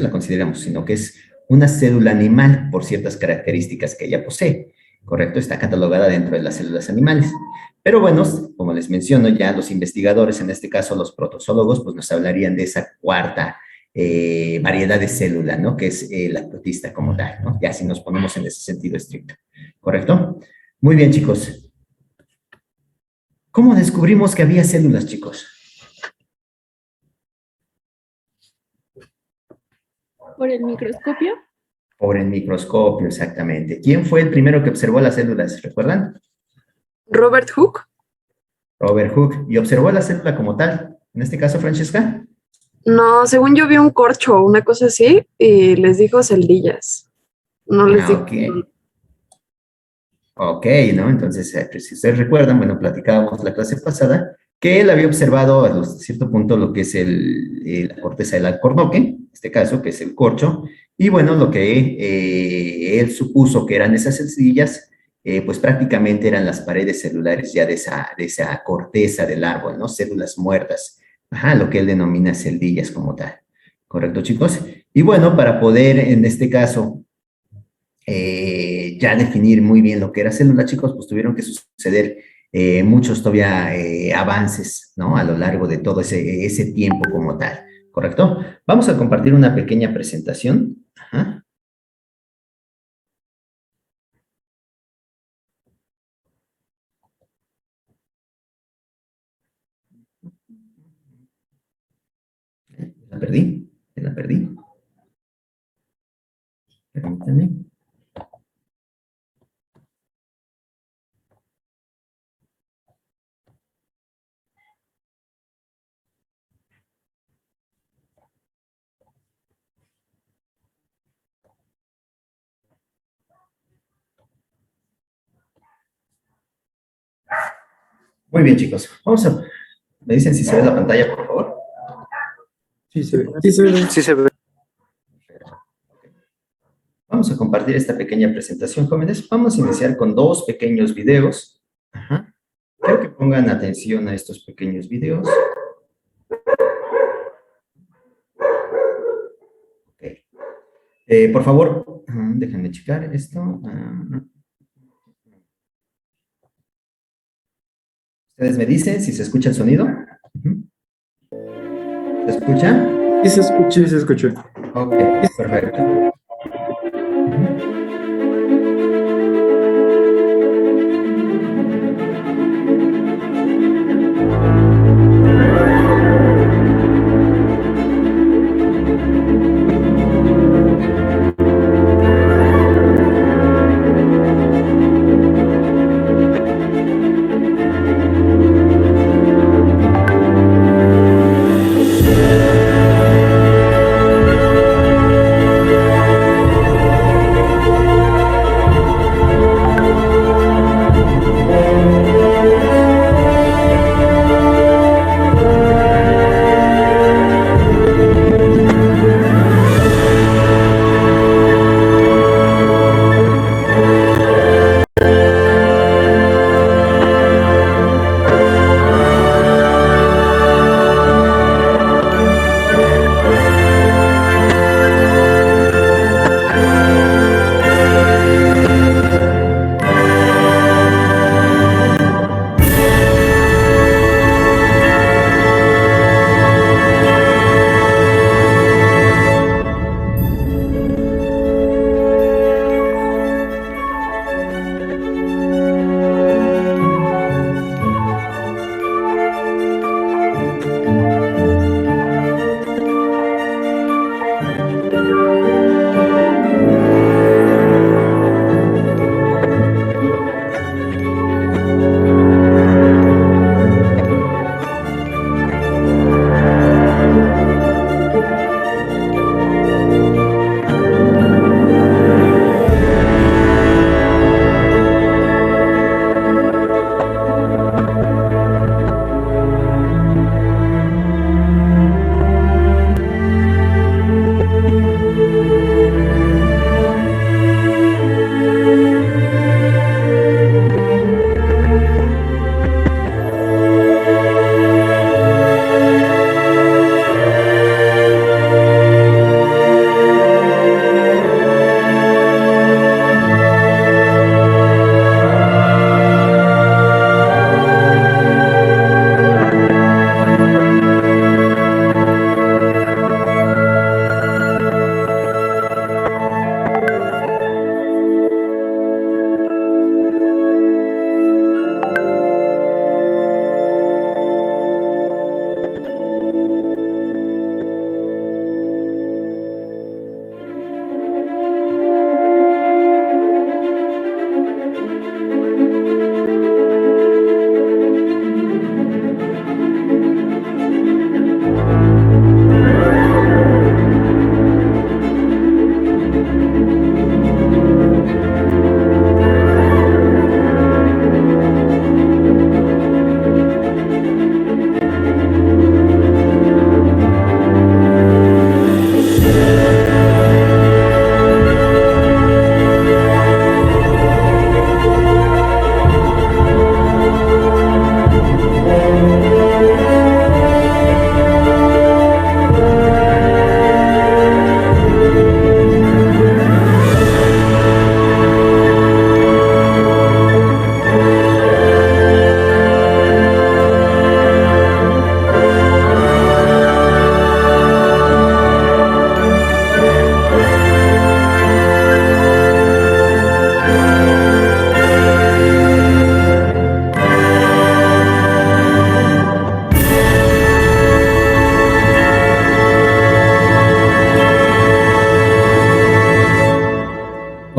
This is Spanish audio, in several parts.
la consideramos, sino que es una célula animal por ciertas características que ella posee, ¿correcto? Está catalogada dentro de las células animales. Pero bueno, como les menciono, ya los investigadores, en este caso los protozólogos, pues nos hablarían de esa cuarta variedad de célula, ¿no? Que es la protista como tal, ¿no? Ya si nos ponemos en ese sentido estricto, ¿correcto? Muy bien, chicos. ¿Cómo descubrimos que había células, chicos? ¿Por el microscopio? Por el microscopio, exactamente. ¿Quién fue el primero que observó las células? ¿Recuerdan? Robert Hooke. Robert Hooke. ¿Y observó la célula como tal? En este caso, Francesca. No, según yo vi un corcho o una cosa así y les dijo celdillas. No les dijo. Ok. Ok, ¿no? Entonces, pues, si ustedes recuerdan, bueno, platicábamos la clase pasada que él había observado a cierto punto lo que es la corteza del alcornoque, en este caso, que es el corcho, y bueno, lo que él supuso que eran esas sencillas, pues prácticamente eran las paredes celulares ya de esa corteza del árbol, ¿no? Células muertas, ajá, lo que él denomina celdillas como tal. ¿Correcto, chicos? Y bueno, para poder, en este caso, ya definir muy bien lo que era célula, chicos, pues tuvieron que suceder muchos todavía avances, ¿no? A lo largo de todo ese tiempo como tal, ¿correcto? Vamos a compartir una pequeña presentación. Ajá. La perdí, la perdí. Permítanme. Muy bien, chicos. Me dicen si se ve la pantalla, por favor. Sí se ve. Sí se ve. Sí se ve. Vamos a compartir esta pequeña presentación, jóvenes. Vamos a iniciar con dos pequeños videos. Ajá. Quiero que pongan atención a estos pequeños videos. Okay. Por favor, déjenme checar esto. Ustedes me dicen si se escucha el sonido. ¿Se escucha? Sí se escucha, sí se escucha. Ok, perfecto.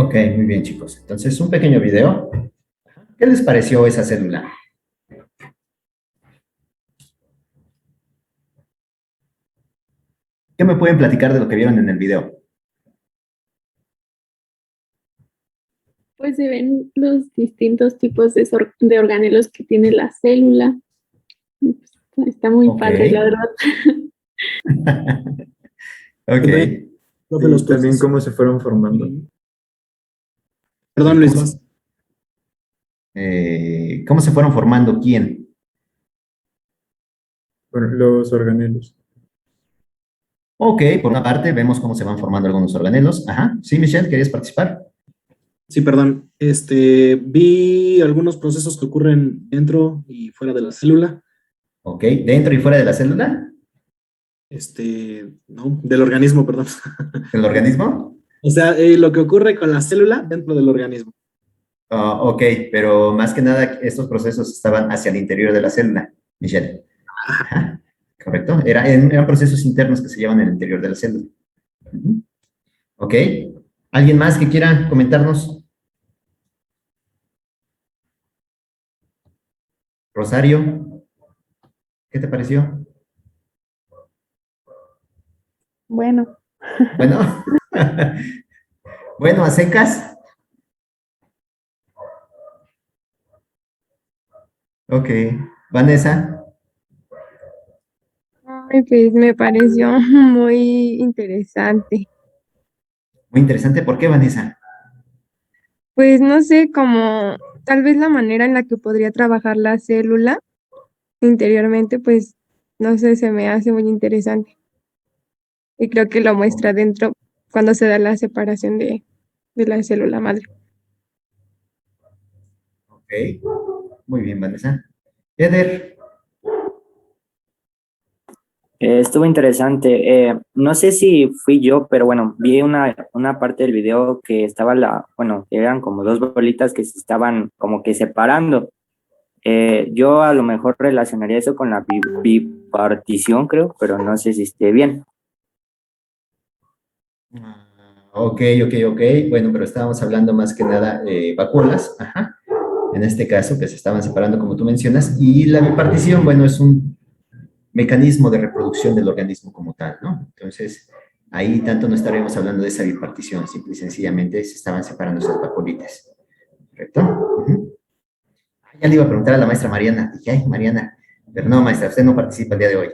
Ok, muy bien, chicos. Entonces, un pequeño video. ¿Qué les pareció esa célula? ¿Qué me pueden platicar de lo que vieron en el video? Pues se ven los distintos tipos de organelos que tiene la célula. Está muy Ok. padre, la verdad. Ok. Profe, Y los también procesos. cómo se fueron formando. Perdón, ¿Cómo Luis, se, vas. cómo se fueron formando? ¿Quién? Bueno, los organelos. Ok, por una parte vemos cómo se van formando algunos organelos. Ajá. Sí, Michelle, ¿querías participar? Sí, perdón. Vi algunos procesos que ocurren dentro y fuera de la célula. Ok, dentro y fuera de la célula No, del organismo, perdón. del organismo. O sea, lo que ocurre con la célula dentro del organismo. Ah, ok, pero más que nada estos procesos estaban hacia el interior de la célula, Michelle. Ajá, correcto. Eran procesos internos que se llevan en el interior de la célula. Ujú. Ok. ¿Alguien más que quiera comentarnos? Rosario, ¿qué te pareció? Bueno, Bueno, bueno, a secas. Ok. Vanessa, Ay, pues me pareció muy interesante. muy interesante. ¿Por qué, Vanessa? Pues no sé, como tal vez la manera en la que podría trabajar la célula interiormente, pues no sé, se me hace muy interesante. Y creo que lo muestra dentro cuando se da la separación de la célula madre. Ok, muy bien, Vanessa. Eder, Estuvo interesante. No sé si fui yo, pero bueno, vi una parte del video que estaba bueno, que eran como dos bolitas que se estaban como que separando. Yo a lo mejor relacionaría eso con la bipartición, creo, pero no sé si esté bien. ok, ok, ok. Bueno, pero estábamos hablando más que nada vacuolas, ajá. En este caso, que se estaban separando, como tú mencionas, y la bipartición, bueno, es un mecanismo de reproducción del organismo como tal, ¿no? Entonces, ahí tanto no estaremos hablando de esa bipartición, simple y sencillamente se estaban separando esas vacuolitas, ¿correcto? Ujú. Ya le iba a preguntar a la maestra Mariana, dije, ay, Mariana, pero no, maestra, usted no participa el día de hoy.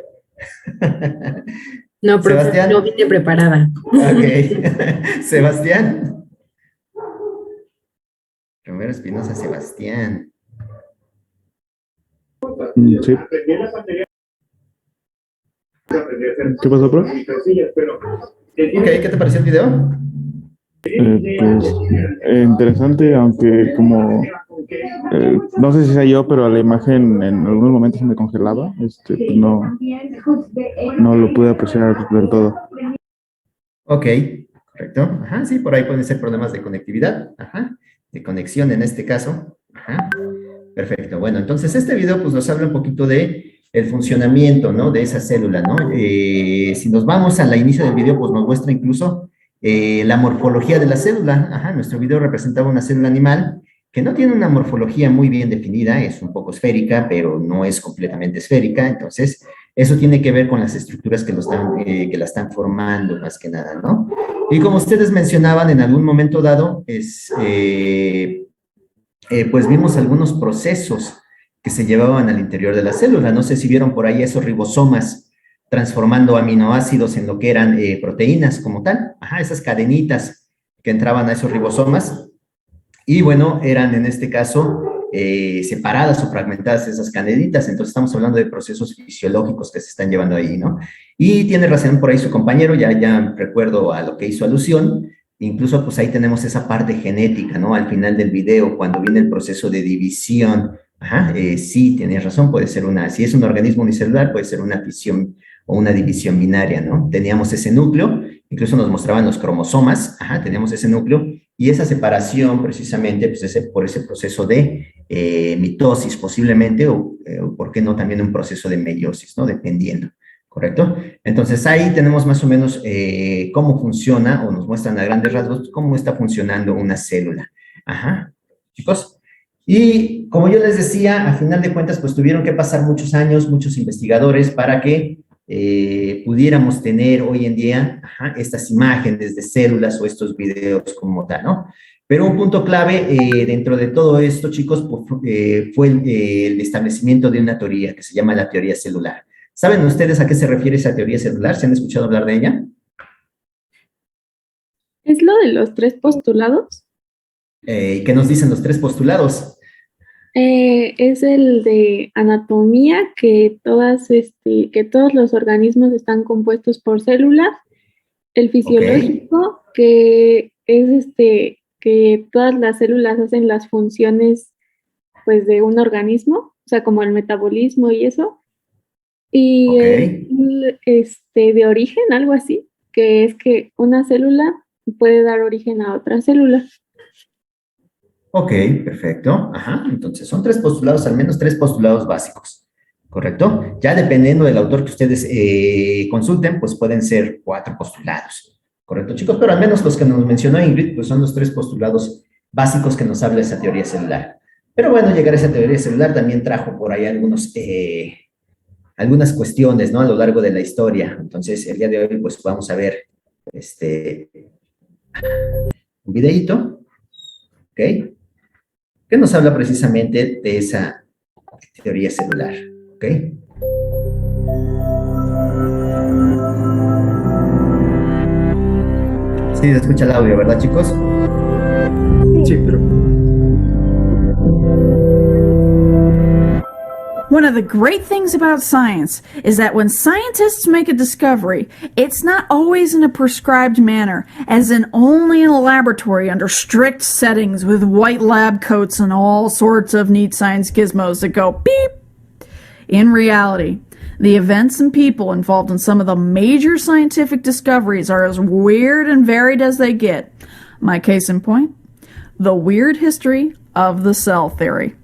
No, profe, no Sebastián, vine preparada. ok. Sebastián, Romero Espinosa, Sebastián. Sí. ¿Qué pasó, profe? Ok, ¿qué te pareció el video? Pues interesante, aunque como no sé si sea yo, pero la imagen en algunos momentos se me congelaba, pues no lo pude apreciar del todo. Ok, correcto. Ajá, sí, por ahí pueden ser problemas de conectividad, ajá, de conexión en este caso. Ajá, perfecto. Bueno, entonces este video pues nos habla un poquito de el funcionamiento, ¿no? De esa célula, ¿no? Si nos vamos al inicio del video, pues nos muestra incluso la morfología de la célula. Ajá, nuestro video representaba una célula animal que no tiene una morfología muy bien definida, es un poco esférica, pero no es completamente esférica, entonces eso tiene que ver con las estructuras que la están formando, más que nada, ¿no? Y como ustedes mencionaban en algún momento dado, pues vimos algunos procesos que se llevaban al interior de la célula. No sé si vieron por ahí esos ribosomas transformando aminoácidos en lo que eran proteínas como tal. Ajá, esas cadenitas que entraban a esos ribosomas. Y bueno, eran en este caso separadas o fragmentadas esas cadenitas. Entonces estamos hablando de procesos fisiológicos que se están llevando ahí, ¿no? Y tiene razón por ahí su compañero, ya recuerdo a lo que hizo alusión. Incluso pues ahí tenemos esa parte genética, ¿no? Al final del video, cuando viene el proceso de división. Ajá, sí, tenías razón, puede ser si es un organismo unicelular, puede ser una fisión o una división binaria, ¿no? Teníamos ese núcleo, incluso nos mostraban los cromosomas, ajá, teníamos ese núcleo, y esa separación precisamente, pues por ese proceso de mitosis posiblemente, o por qué no también un proceso de meiosis, ¿no? Dependiendo ¿correcto? Entonces ahí tenemos más o menos cómo funciona, o nos muestran a grandes rasgos cómo está funcionando una célula. Ajá, chicos. Y como yo les decía, a final de cuentas, pues tuvieron que pasar muchos años, muchos investigadores para que pudiéramos tener hoy en día estas imágenes de células o estos videos como tal, ¿no? Pero un punto clave dentro de todo esto, chicos, fue el establecimiento de una teoría que se llama la teoría celular. ¿Saben ustedes a qué se refiere esa teoría celular? ¿Se han escuchado hablar de ella? ¿Es lo de los 3 postulados? ¿Qué nos dicen los 3 postulados? Es el de anatomía, que todos los organismos están compuestos por células. El fisiológico, que es que todas las células hacen las funciones pues de un organismo, o sea, como el metabolismo y eso. Y de origen, algo así, que es que una célula puede dar origen a otra célula. Ok, perfecto. Ajá, entonces son 3 postulados, al menos 3 postulados básicos, ¿correcto? Ya dependiendo del autor que ustedes consulten, pues pueden ser 4 postulados, ¿correcto, chicos? Pero al menos los que nos mencionó Ingrid, pues son los 3 postulados básicos que nos habla esa teoría celular. Pero bueno, llegar a esa teoría celular también trajo por ahí algunas cuestiones, ¿no? A lo largo de la historia. Entonces, el día de hoy, pues vamos a ver un videíto, ¿ok? Que nos habla precisamente de esa teoría celular, ¿ok? Sí, se escucha el audio, ¿verdad, chicos? Sí, pero One of the great things about science is that when scientists make a discovery, it's not always in a prescribed manner, as in only in a laboratory under strict settings with white lab coats and all sorts of neat science gizmos that go beep. In reality, the events and people involved in some of the major scientific discoveries are as weird and varied as they get. My case in point, the weird history of the cell theory.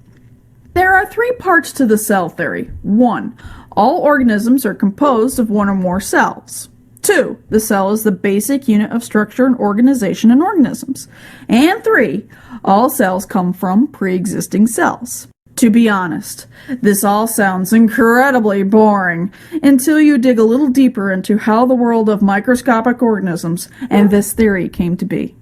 There are 3 parts to the cell theory. 1. All organisms are composed of 1 or more cells. 2. The cell is the basic unit of structure and organization in organisms. And 3. All cells come from pre-existing cells. To be honest, this all sounds incredibly boring until you dig a little deeper into how the world of microscopic organisms and this theory came to be.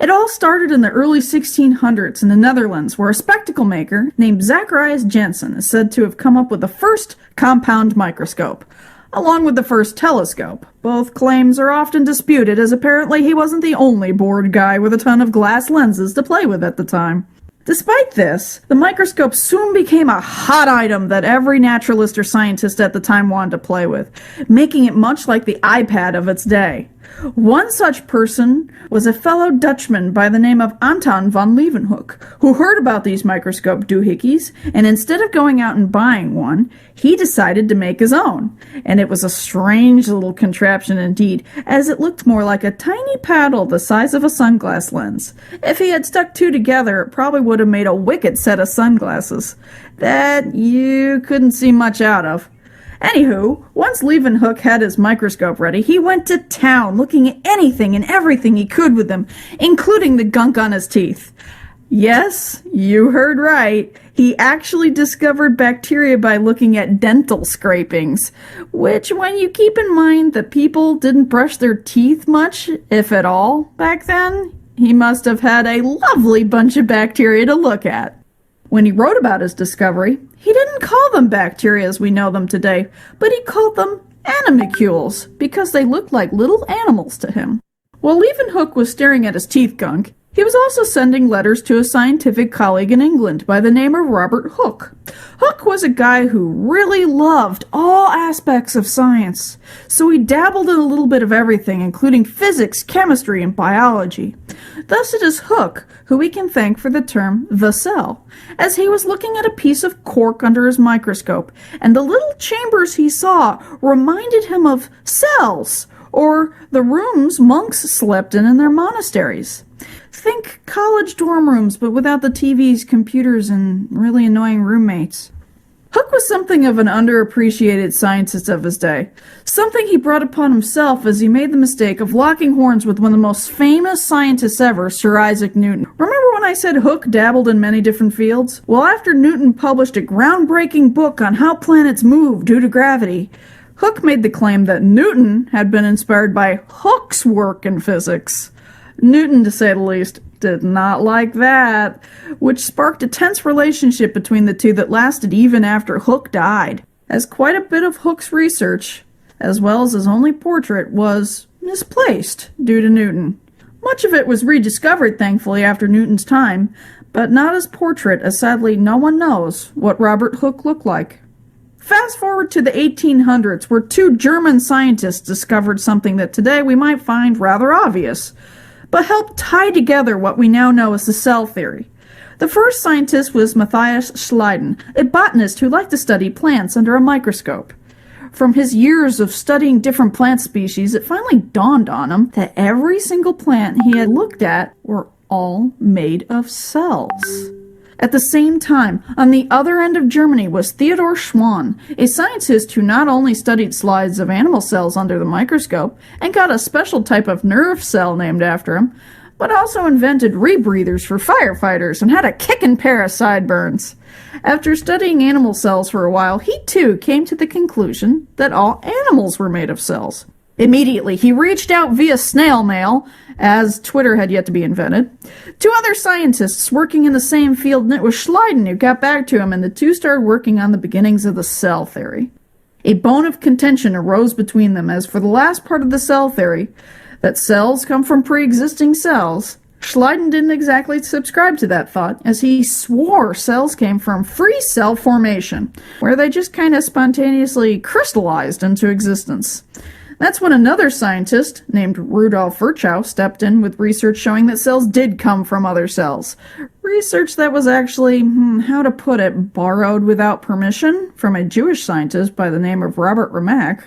It all started in the early 1600s in the Netherlands, where a spectacle maker named Zacharias Janssen is said to have come up with the first compound microscope, along with the first telescope. Both claims are often disputed, as apparently he wasn't the only bored guy with a ton of glass lenses to play with at the time. Despite this, the microscope soon became a hot item that every naturalist or scientist at the time wanted to play with, making it much like the iPad of its day. One such person was a fellow Dutchman by the name of Anton van Leeuwenhoek, who heard about these microscope doohickeys, and instead of going out and buying one, he decided to make his own. And it was a strange little contraption indeed, as it looked more like a tiny paddle the size of a sunglass lens. If he had stuck 2 together, it probably would have made a wicked set of sunglasses that you couldn't see much out of. Anywho, once Leeuwenhoek had his microscope ready, he went to town looking at anything and everything he could with them, including the gunk on his teeth. Yes, you heard right. He actually discovered bacteria by looking at dental scrapings, which, when you keep in mind that people didn't brush their teeth much, if at all, back then, he must have had a lovely bunch of bacteria to look at. When he wrote about his discovery, he didn't call them bacteria as we know them today, but he called them animalcules because they looked like little animals to him. While Leeuwenhoek was staring at his teeth gunk, he was also sending letters to a scientific colleague in England by the name of Robert Hooke. Hooke was a guy who really loved all aspects of science, so he dabbled in a little bit of everything, including physics, chemistry, and biology. Thus it is Hooke who we can thank for the term the cell, as he was looking at a piece of cork under his microscope, and the little chambers he saw reminded him of cells, or the rooms monks slept in their monasteries. Think college dorm rooms, but without the TVs, computers, and really annoying roommates. Hooke was something of an underappreciated scientist of his day. Something he brought upon himself as he made the mistake of locking horns with one of the most famous scientists ever, Sir Isaac Newton. Remember when I said Hooke dabbled in many different fields? Well, after Newton published a groundbreaking book on how planets move due to gravity, Hooke made the claim that Newton had been inspired by Hooke's work in physics. Newton, to say the least, did not like that, which sparked a tense relationship between the two that lasted even after Hooke died, as quite a bit of Hooke's research, as well as his only portrait, was misplaced due to Newton. Much of it was rediscovered, thankfully, after Newton's time, but not his portrait, as sadly no one knows what Robert Hooke looked like. Fast forward to the 1800s, where two German scientists discovered something that today we might find rather obvious, but helped tie together what we now know as the cell theory. The first scientist was Matthias Schleiden, a botanist who liked to study plants under a microscope. From his years of studying different plant species, it finally dawned on him that every single plant he had looked at were all made of cells. At the same time, on the other end of Germany was Theodor Schwann, a scientist who not only studied slides of animal cells under the microscope and got a special type of nerve cell named after him, but also invented rebreathers for firefighters and had a kickin' pair of sideburns. After studying animal cells for a while, he too came to the conclusion that all animals were made of cells. Immediately, he reached out via snail mail, as Twitter had yet to be invented, to other scientists working in the same field, and it was Schleiden who got back to him, and the two started working on the beginnings of the cell theory. A bone of contention arose between them, as for the last part of the cell theory, that cells come from pre-existing cells, Schleiden didn't exactly subscribe to that thought, as he swore cells came from free cell formation, where they just kind of spontaneously crystallized into existence. That's when another scientist, named Rudolf Virchow, stepped in with research showing that cells did come from other cells. Research that was actually, how to put it, borrowed without permission from a Jewish scientist by the name of Robert Remak,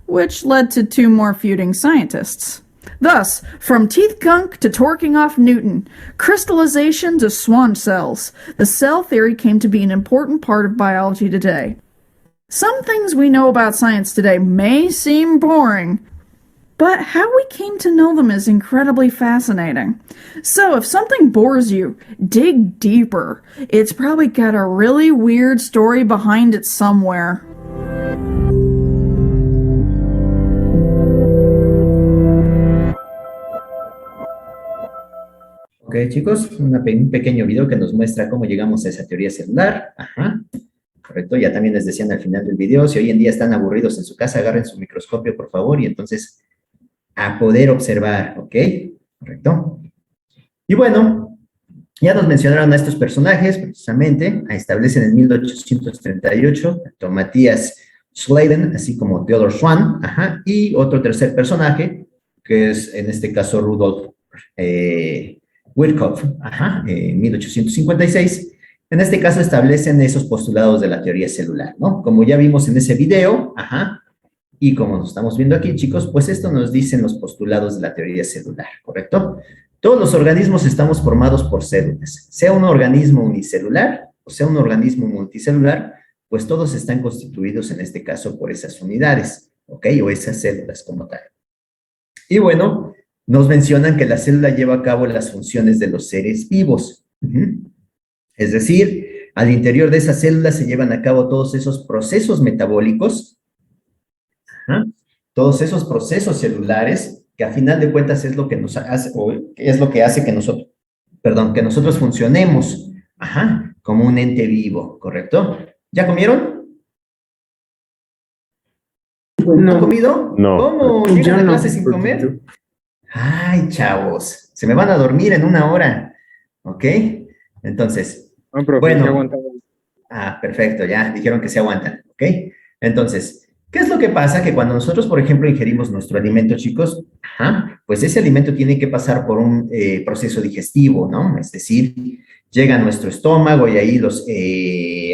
which led to two more feuding scientists. Thus, from teeth gunk to torquing off Newton, crystallization to Schwann cells, the cell theory came to be an important part of biology today. Some things we know about science today may seem boring, but how we came to know them is incredibly fascinating. So if something bores you, dig deeper. It's probably got a really weird story behind it somewhere. Ok, chicos, un pequeño video que nos muestra cómo llegamos a esa teoría celular. Ajá. Correcto, ya también les decían al final del video, si hoy en día están aburridos en su casa, agarren su microscopio, por favor, y entonces a poder observar, ¿ok? Correcto. Y bueno, ya nos mencionaron a estos personajes, precisamente, establecen en 1838, tanto Matthias Schleiden, así como Theodor Schwann, ajá, y otro tercer personaje, que es en este caso Rudolf Virchow, ajá, en 1856, en este caso establecen esos postulados de la teoría celular, ¿no? Como ya vimos en ese video, ajá, y como nos estamos viendo aquí, chicos, pues esto nos dicen los postulados de la teoría celular, ¿correcto? Todos los organismos estamos formados por células, sea un organismo unicelular o sea un organismo multicelular, pues todos están constituidos en este caso por esas unidades, ¿ok? O esas células como tal. Y bueno, nos mencionan que la célula lleva a cabo las funciones de los seres vivos. Es decir, al interior de esa célula se llevan a cabo todos esos procesos metabólicos, todos esos procesos celulares, que a final de cuentas es lo que nos hace, o es lo que hace que nosotros, que nosotros funcionemos, como un ente vivo, ¿correcto? ¿Ya comieron? ¿No han comido? No. ¿Cómo? ¿Llegan a clase sin comer? Ay, chavos, se me van a dormir en 1 hora, ¿ok? Entonces, bueno. Perfecto, ya dijeron que se aguantan, ¿ok? Entonces, ¿qué es lo que pasa? Que cuando nosotros, por ejemplo, ingerimos nuestro alimento, chicos, pues ese alimento tiene que pasar por un proceso digestivo, ¿no? Es decir, llega a nuestro estómago y ahí los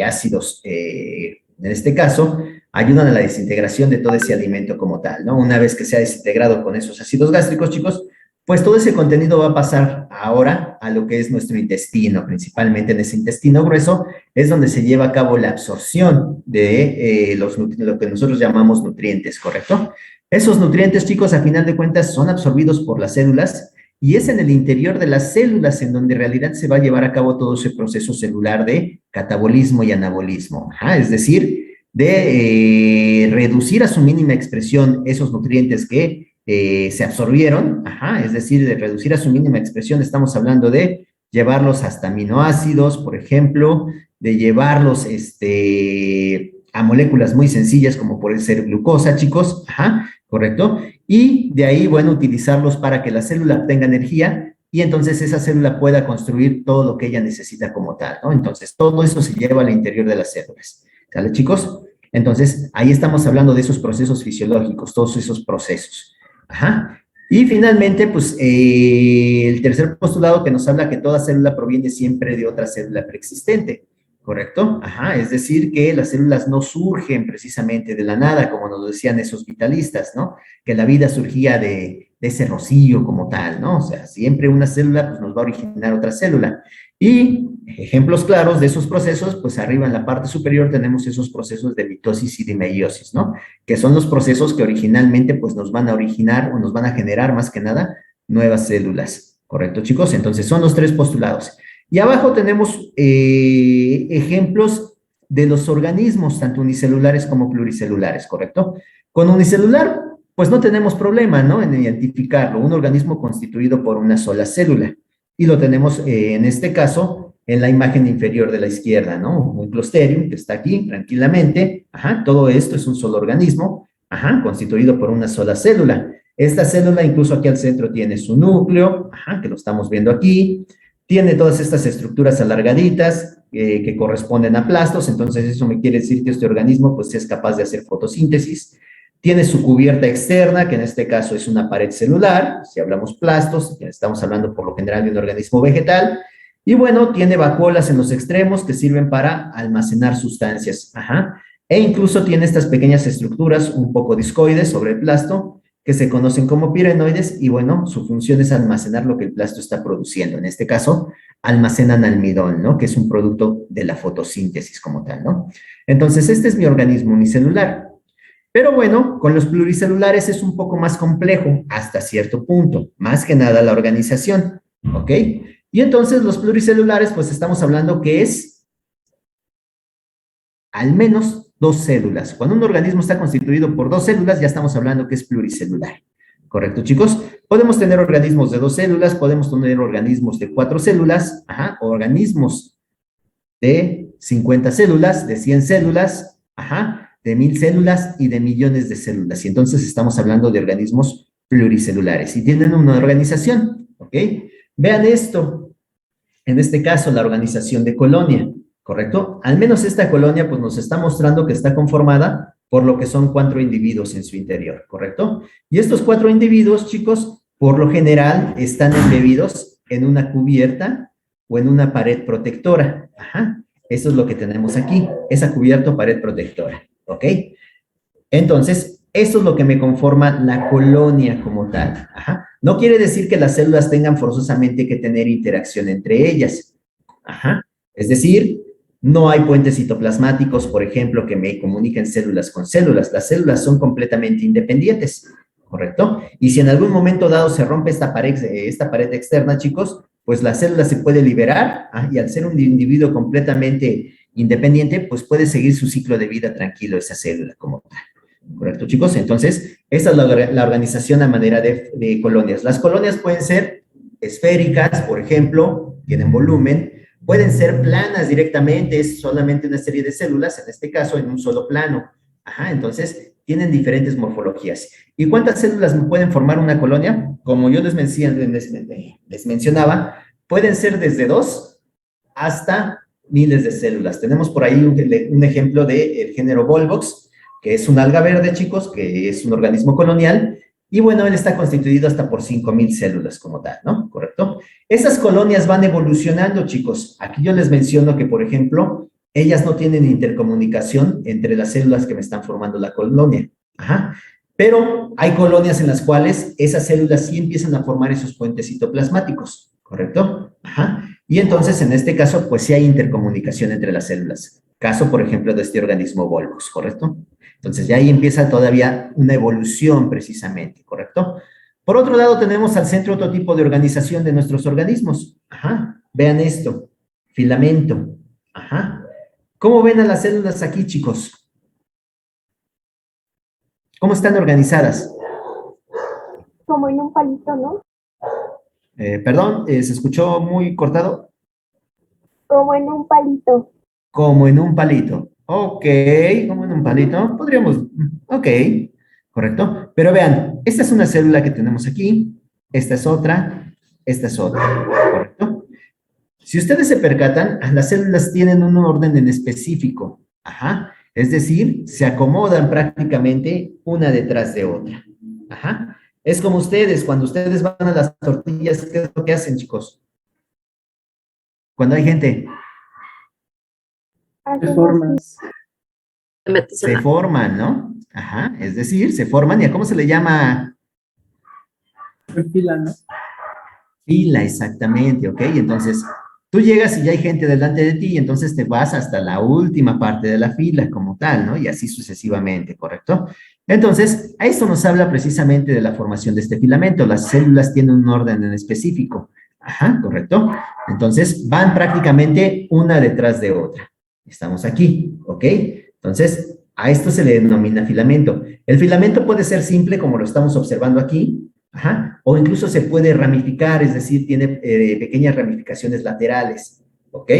ácidos, en este caso, ayudan a la desintegración de todo ese alimento como tal, ¿no? Una vez que se ha desintegrado con esos ácidos gástricos, chicos, pues todo ese contenido va a pasar ahora a lo que es nuestro intestino, principalmente en ese intestino grueso, es donde se lleva a cabo la absorción de lo que nosotros llamamos nutrientes, ¿correcto? Esos nutrientes, chicos, a final de cuentas son absorbidos por las células y es en el interior de las células en donde en realidad se va a llevar a cabo todo ese proceso celular de catabolismo y anabolismo. Ajá, es decir, de reducir a su mínima expresión esos nutrientes que se absorbieron, ajá, es decir, de reducir a su mínima expresión, estamos hablando de llevarlos hasta aminoácidos, por ejemplo, de llevarlos a moléculas muy sencillas como puede ser glucosa, chicos, ajá, ¿correcto? Y de ahí, bueno, utilizarlos para que la célula tenga energía y entonces esa célula pueda construir todo lo que ella necesita como tal, ¿no? Entonces, todo eso se lleva al interior de las células. ¿Sale, chicos? Entonces, ahí estamos hablando de esos procesos fisiológicos, todos esos procesos. Ajá. Y finalmente, pues, el tercer postulado que nos habla que toda célula proviene siempre de otra célula preexistente, ¿correcto? Ajá, es decir, que las células no surgen precisamente de la nada, como nos decían esos vitalistas, ¿no? Que la vida surgía de ese rocío como tal, ¿no? O sea, siempre una célula, pues, nos va a originar otra célula. Y ejemplos claros de esos procesos, pues arriba en la parte superior tenemos esos procesos de mitosis y de meiosis, ¿no? Que son los procesos que originalmente pues nos van a originar o nos van a generar más que nada nuevas células, ¿correcto, chicos? Entonces son los tres postulados. Y abajo tenemos ejemplos de los organismos, tanto unicelulares como pluricelulares, ¿correcto? Con unicelular, pues no tenemos problema, ¿no? En identificarlo, un organismo constituido por una sola célula. Y lo tenemos en este caso en la imagen inferior de la izquierda, ¿no? Un clostridium que está aquí tranquilamente. Ajá, todo esto es un solo organismo, ajá, constituido por una sola célula. Esta célula incluso aquí al centro tiene su núcleo, ajá, que lo estamos viendo aquí. Tiene todas estas estructuras alargaditas que corresponden a plastos, entonces eso me quiere decir que este organismo pues es capaz de hacer fotosíntesis. Tiene su cubierta externa, que en este caso es una pared celular, si hablamos plastos, estamos hablando por lo general de un organismo vegetal, y bueno, tiene vacuolas en los extremos que sirven para almacenar sustancias, ajá, e incluso tiene estas pequeñas estructuras un poco discoides sobre el plasto, que se conocen como pirenoides, y bueno, su función es almacenar lo que el plasto está produciendo, en este caso, almacenan almidón, ¿no? Que es un producto de la fotosíntesis como tal, ¿no? Entonces, este es mi organismo unicelular. Pero bueno, con los pluricelulares es un poco más complejo hasta cierto punto, más que nada la organización, ¿ok? Y entonces los pluricelulares, pues estamos hablando que es al menos 2 células. Cuando un organismo está constituido por 2 células, ya estamos hablando que es pluricelular, ¿correcto, chicos? Podemos tener organismos de 2 células, podemos tener organismos de 4 células, ajá, organismos de 50 células, de 100 células, ajá, de 1000 células y de millones de células. Y entonces estamos hablando de organismos pluricelulares. Y tienen una organización, ¿ok? Vean esto. En este caso, la organización de colonia, ¿correcto? Al menos esta colonia, pues nos está mostrando que está conformada por lo que son 4 individuos en su interior, ¿correcto? Y estos 4 individuos, chicos, por lo general están embebidos en una cubierta o en una pared protectora. Ajá. Eso es lo que tenemos aquí, esa cubierta o pared protectora. ¿Ok? Entonces, eso es lo que me conforma la colonia como tal. Ajá. No quiere decir que las células tengan forzosamente que tener interacción entre ellas. Ajá. Es decir, no hay puentes citoplasmáticos, por ejemplo, que me comuniquen células con células. Las células son completamente independientes, ¿correcto? Y si en algún momento dado se rompe esta pared externa, chicos, pues la célula se puede liberar, y al ser un individuo completamente independiente, pues puede seguir su ciclo de vida tranquilo esa célula como tal. ¿Correcto, chicos? Entonces, esta es la organización a manera de colonias. Las colonias pueden ser esféricas, por ejemplo, tienen volumen, pueden ser planas directamente, es solamente una serie de células, en este caso en un solo plano. Ajá, entonces, tienen diferentes morfologías. ¿Y cuántas células pueden formar una colonia? Como yo les mencionaba, pueden ser desde 2 hasta miles de células. Tenemos por ahí un ejemplo del género Volvox, que es un alga verde, chicos, que es un organismo colonial, y bueno, él está constituido hasta por 5000 células como tal, ¿no? ¿Correcto? Esas colonias van evolucionando, chicos. Aquí yo les menciono que, por ejemplo, ellas no tienen intercomunicación entre las células que me están formando la colonia. Ajá. Pero hay colonias en las cuales esas células sí empiezan a formar esos puentes citoplasmáticos, ¿correcto? Ajá. Y entonces, en este caso, pues sí hay intercomunicación entre las células. Caso, por ejemplo, de este organismo Volvus, ¿correcto? Entonces, ya ahí empieza todavía una evolución precisamente, ¿correcto? Por otro lado, tenemos al centro otro tipo de organización de nuestros organismos. Ajá. Vean esto, filamento. Ajá. ¿Cómo ven a las células aquí, chicos? ¿Cómo están organizadas? Como en un palito, ¿no? Perdón, ¿se escuchó muy cortado? Como en un palito. Como en un palito. Ok, como en un palito. Podríamos, ok, correcto. Pero vean, esta es una célula que tenemos aquí, esta es otra, ¿correcto? Si ustedes se percatan, las células tienen un orden en específico. Ajá. Es decir, se acomodan prácticamente una detrás de otra. Ajá. Es como ustedes, cuando ustedes van a las tortillas, ¿qué es lo que hacen, chicos? Cuando hay gente, Hacen así. Te metes en se la- forman, ¿no? Ajá. Es decir, se forman, ¿y a cómo se le llama? Fila, ¿no? Fila, exactamente, ¿ok? Entonces, tú llegas y ya hay gente delante de ti y entonces te vas hasta la última parte de la fila como tal, ¿no? Y así sucesivamente, ¿correcto? Entonces, a esto nos habla precisamente de la formación de este filamento. Las células tienen un orden en específico. Ajá, ¿correcto? Entonces, van prácticamente una detrás de otra. Estamos aquí, ¿ok? Entonces, a esto se le denomina filamento. El filamento puede ser simple, como lo estamos observando aquí, ajá, o incluso se puede ramificar, es decir, tiene pequeñas ramificaciones laterales, ¿ok?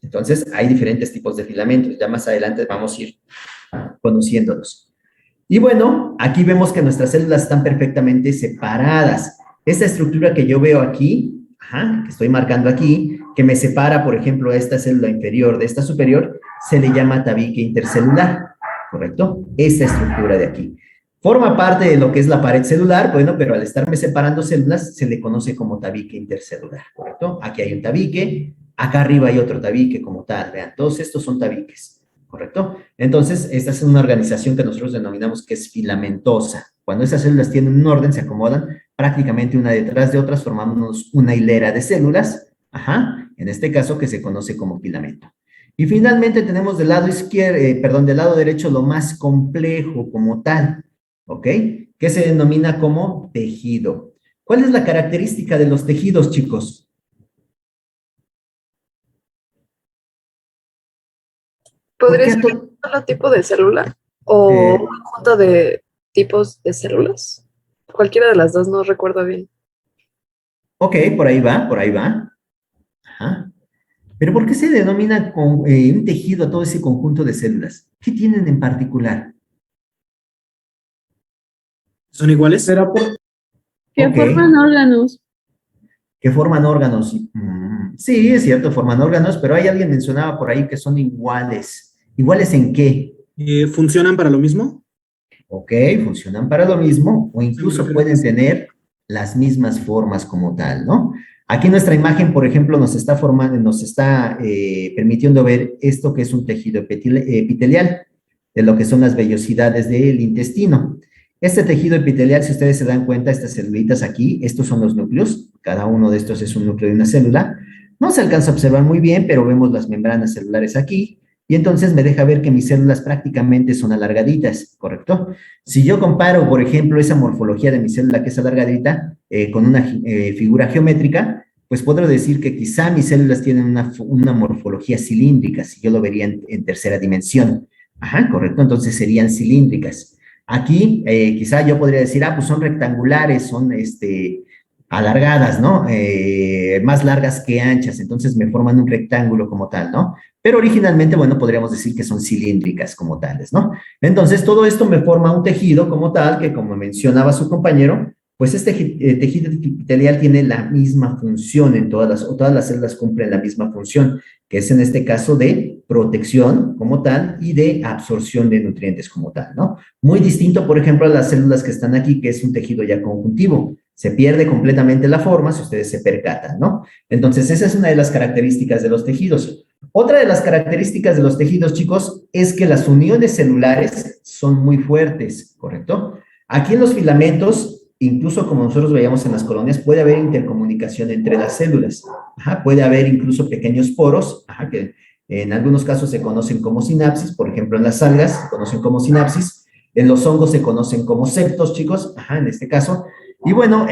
Entonces, hay diferentes tipos de filamentos. Ya más adelante vamos a ir conociéndolos. Y bueno, aquí vemos que nuestras células están perfectamente separadas. Esta estructura que yo veo aquí, ajá, que estoy marcando aquí, que me separa, por ejemplo, a esta célula inferior de esta superior, se le llama tabique intercelular, ¿correcto? Esta estructura de aquí. Forma parte de lo que es la pared celular, bueno, pero al estarme separando células, se le conoce como tabique intercelular, ¿correcto? Aquí hay un tabique, acá arriba hay otro tabique como tal, vean, todos estos son tabiques, ¿correcto? Entonces, esta es una organización que nosotros denominamos que es filamentosa. Cuando esas células tienen un orden, se acomodan prácticamente una detrás de otras, formamos una hilera de células, ajá, en este caso que se conoce como filamento. Y finalmente tenemos del lado izquierdo, del lado derecho lo más complejo como tal, ¿ok? Que se denomina como tejido. ¿Cuál es la característica de los tejidos, chicos? ¿Podría ¿Por ser qué un solo tipo de célula? ¿O Eh, un conjunto de tipos de células? Cualquiera de las dos, no recuerdo bien. Ok, por ahí va, por ahí va. Ajá. Pero ¿por qué se denomina un tejido a todo ese conjunto de células? ¿Qué tienen en particular? ¿Son iguales? Que Ok, forman órganos. que forman órganos. Sí, es cierto, forman órganos, pero hay alguien mencionaba por ahí que son iguales. ¿Iguales en qué? ¿Funcionan para lo mismo? Ok, funcionan para lo mismo o Sí, me incluso refiero a pueden eso. tener las mismas formas como tal, ¿no? Aquí nuestra imagen, por ejemplo, nos está formando, nos está permitiendo ver esto que es un tejido epitelial, de lo que son las vellosidades del intestino. Este tejido epitelial, si ustedes se dan cuenta, estas celulitas aquí, estos son los núcleos, cada uno de estos es un núcleo de una célula. No se alcanza a observar muy bien, pero vemos las membranas celulares aquí, y entonces me deja ver que mis células prácticamente son alargaditas, ¿correcto? Si yo comparo, por ejemplo, esa morfología de mi célula que es alargadita con una figura geométrica, pues podré decir que quizá mis células tienen una morfología cilíndrica, si yo lo vería en tercera dimensión. Ajá, correcto, entonces serían cilíndricas. Aquí quizá yo podría decir, pues son rectangulares, son alargadas, ¿no? Más largas que anchas, entonces me forman un rectángulo como tal, ¿no? Pero originalmente, bueno, podríamos decir que son cilíndricas como tales, ¿no? Entonces, todo esto me forma un tejido como tal, que como mencionaba su compañero, pues este tejido epitelial tiene la misma función en todas las células cumplen la misma función, que es en este caso de protección como tal y de absorción de nutrientes como tal, ¿no? Muy distinto, por ejemplo, a las células que están aquí, que es un tejido ya conjuntivo. Se pierde completamente la forma si ustedes se percatan, ¿no? Entonces, esa es una de las características de los tejidos. Otra de las características de los tejidos, chicos, es que las uniones celulares son muy fuertes, ¿correcto? Aquí en los filamentos, incluso como nosotros veíamos en las colonias, puede haber intercomunicación entre las células. Ajá, puede haber incluso pequeños poros, ajá, que en algunos casos se conocen como sinapsis, por ejemplo, en las algas se conocen como sinapsis, en los hongos se conocen como septos, chicos, ajá, en este caso. Y bueno,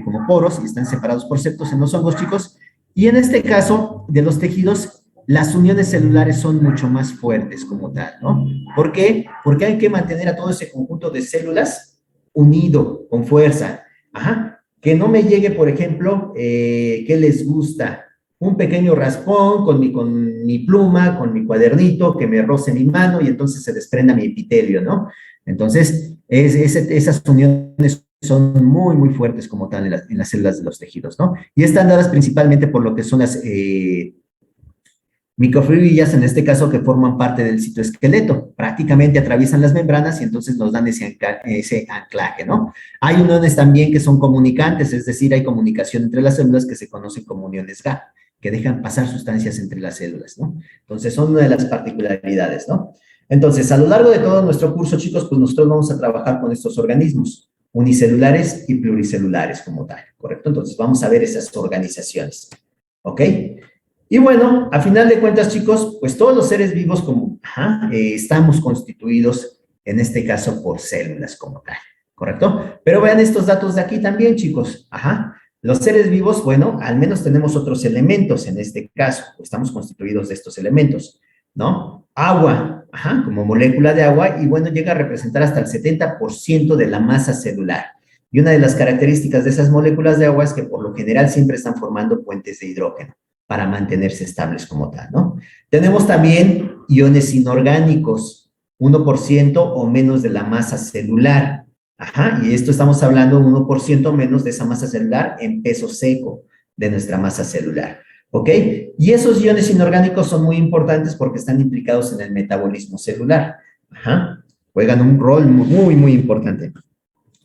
como poros, y están separados por septos en los hongos, chicos. Y en este caso, de los tejidos, las uniones celulares son mucho más fuertes como tal, ¿no? ¿Por qué? Porque hay que mantener a todo ese conjunto de células unido, con fuerza. Ajá. Que no me llegue, por ejemplo, ¿qué les gusta? Un pequeño raspón con mi pluma, con mi cuadernito, que me roce mi mano y entonces se desprenda mi epitelio, ¿no? Entonces, esas uniones son muy, muy fuertes como tal en las células de los tejidos, ¿no? Y están dadas principalmente por lo que son las microfibrillas, en este caso, que forman parte del citoesqueleto. Prácticamente atraviesan las membranas y entonces nos dan ese anclaje, ¿no? Hay uniones también que son comunicantes, es decir, hay comunicación entre las células que se conocen como uniones Ga, que dejan pasar sustancias entre las células, ¿no? Entonces, son una de las particularidades, ¿no? Entonces, a lo largo de todo nuestro curso, chicos, pues nosotros vamos a trabajar con estos organismos, unicelulares y pluricelulares como tal, ¿correcto? Entonces, vamos a ver esas organizaciones, ¿ok? Y bueno, a final de cuentas, chicos, pues todos los seres vivos estamos constituidos, en este caso, por células como tal, ¿correcto? Pero vean estos datos de aquí también, chicos, Los seres vivos, bueno, al menos tenemos otros elementos en este caso, estamos constituidos de estos elementos, ¿no? Agua, como molécula de agua, y bueno, llega a representar hasta el 70% de la masa celular. Y una de las características de esas moléculas de agua es que por lo general siempre están formando puentes de hidrógeno para mantenerse estables como tal, ¿no? Tenemos también iones inorgánicos, 1% o menos de la masa celular. Y esto estamos hablando de 1% menos de esa masa celular en peso seco de nuestra masa celular, ¿ok? Y esos iones inorgánicos son muy importantes porque están implicados en el metabolismo celular. Juegan un rol muy, muy importante.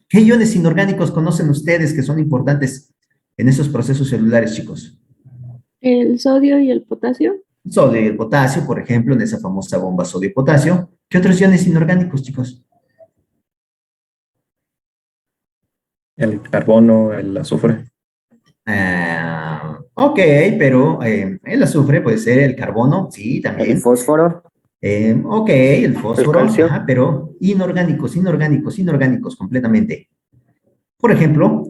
¿Qué iones inorgánicos conocen ustedes que son importantes en esos procesos celulares, chicos? El sodio y el potasio. Sodio y el potasio, por ejemplo, en esa famosa bomba sodio y potasio. ¿Qué otros iones inorgánicos, chicos? El carbono, el azufre. Ok, pero el azufre puede ser el carbono, sí, también. El fósforo. Ok, el fósforo, El calcio. pero inorgánicos completamente. Por ejemplo,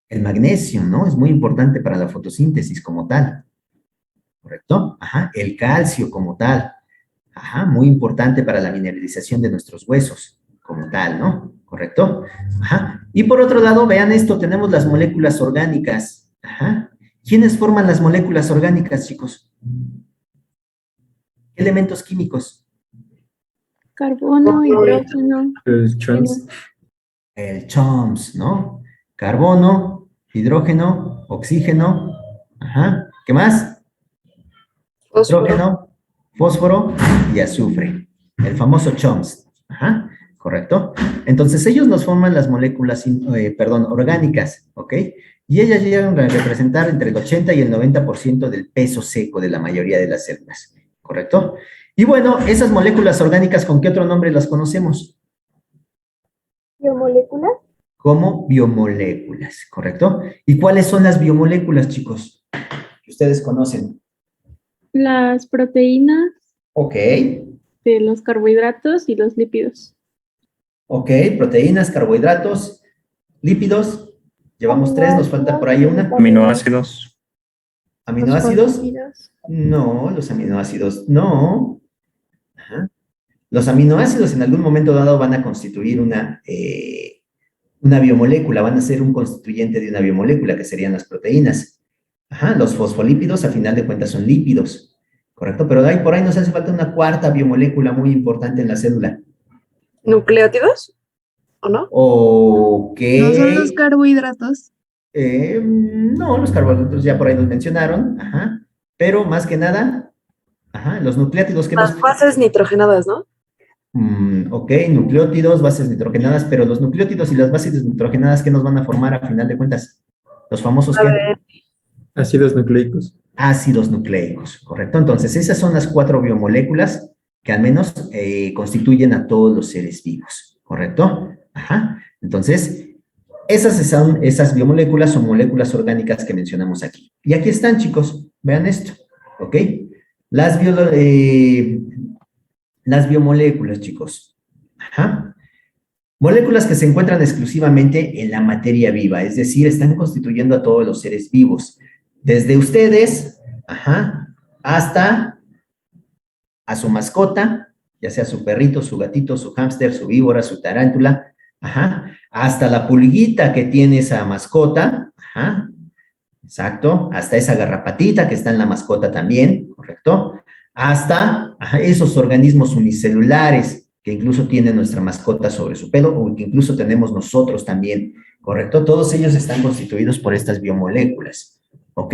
el magnesio, ¿no? Es muy importante para la fotosíntesis como tal, ¿correcto? El calcio como tal, muy importante para la mineralización de nuestros huesos como tal, ¿no? ¿Correcto? Y por otro lado, vean esto, tenemos las moléculas orgánicas. ¿Quiénes forman las moléculas orgánicas, chicos? ¿Qué elementos químicos? Carbono, hidrógeno. El chance. El CHOMS, ¿no? Carbono, hidrógeno, oxígeno, ¿qué más? Hidrógeno, fósforo y azufre. El famoso CHOMS, ¿correcto? Entonces ellos nos forman las moléculas, orgánicas, ¿ok? Y ellas llegan a representar entre el 80 y el 90% del peso seco de la mayoría de las células, ¿correcto? Y bueno, esas moléculas orgánicas, ¿con qué otro nombre las conocemos? ¿Biomoléculas? Como biomoléculas, ¿correcto? ¿Y cuáles son las biomoléculas, chicos? Que ustedes conocen. Las proteínas. Ok. De los carbohidratos y los lípidos. Ok, proteínas, carbohidratos, lípidos. Llevamos 3, nos falta por ahí una. Aminoácidos. ¿Aminoácidos? No, los aminoácidos no. Los aminoácidos en algún momento dado van a constituir una biomolécula, van a ser un constituyente de una biomolécula, que serían las proteínas. Los fosfolípidos, a final de cuentas, son lípidos, ¿correcto? Pero por ahí nos hace falta una cuarta biomolécula muy importante en la célula. ¿Nucleótidos? ¿O no? Ok. ¿No son los carbohidratos? No, los carbohidratos ya por ahí nos mencionaron, pero más que nada, los nucleótidos que Las bases nitrogenadas, ¿no? Ok, nucleótidos, bases nitrogenadas, pero los nucleótidos y las bases nitrogenadas, ¿qué nos van a formar a final de cuentas? Los famosos, ¿qué? Ácidos nucleicos. Ácidos nucleicos, ¿correcto? Entonces, esas son las 4 biomoléculas que al menos constituyen a todos los seres vivos, ¿correcto? Ajá. Entonces, esas biomoléculas son moléculas orgánicas que mencionamos aquí. Y aquí están, chicos, vean esto, ¿ok? Las biomoléculas, chicos. Ajá. Moléculas que se encuentran exclusivamente en la materia viva, es decir, están constituyendo a todos los seres vivos. Desde ustedes, ajá, hasta a su mascota, ya sea su perrito, su gatito, su hámster, su víbora, su tarántula, ajá, hasta la pulguita que tiene esa mascota, ajá, exacto, hasta esa garrapatita que está en la mascota también, ¿correcto? Hasta ajá, esos organismos unicelulares que incluso tiene nuestra mascota sobre su pelo o que incluso tenemos nosotros también, ¿correcto? Todos ellos están constituidos por estas biomoléculas, ¿ok?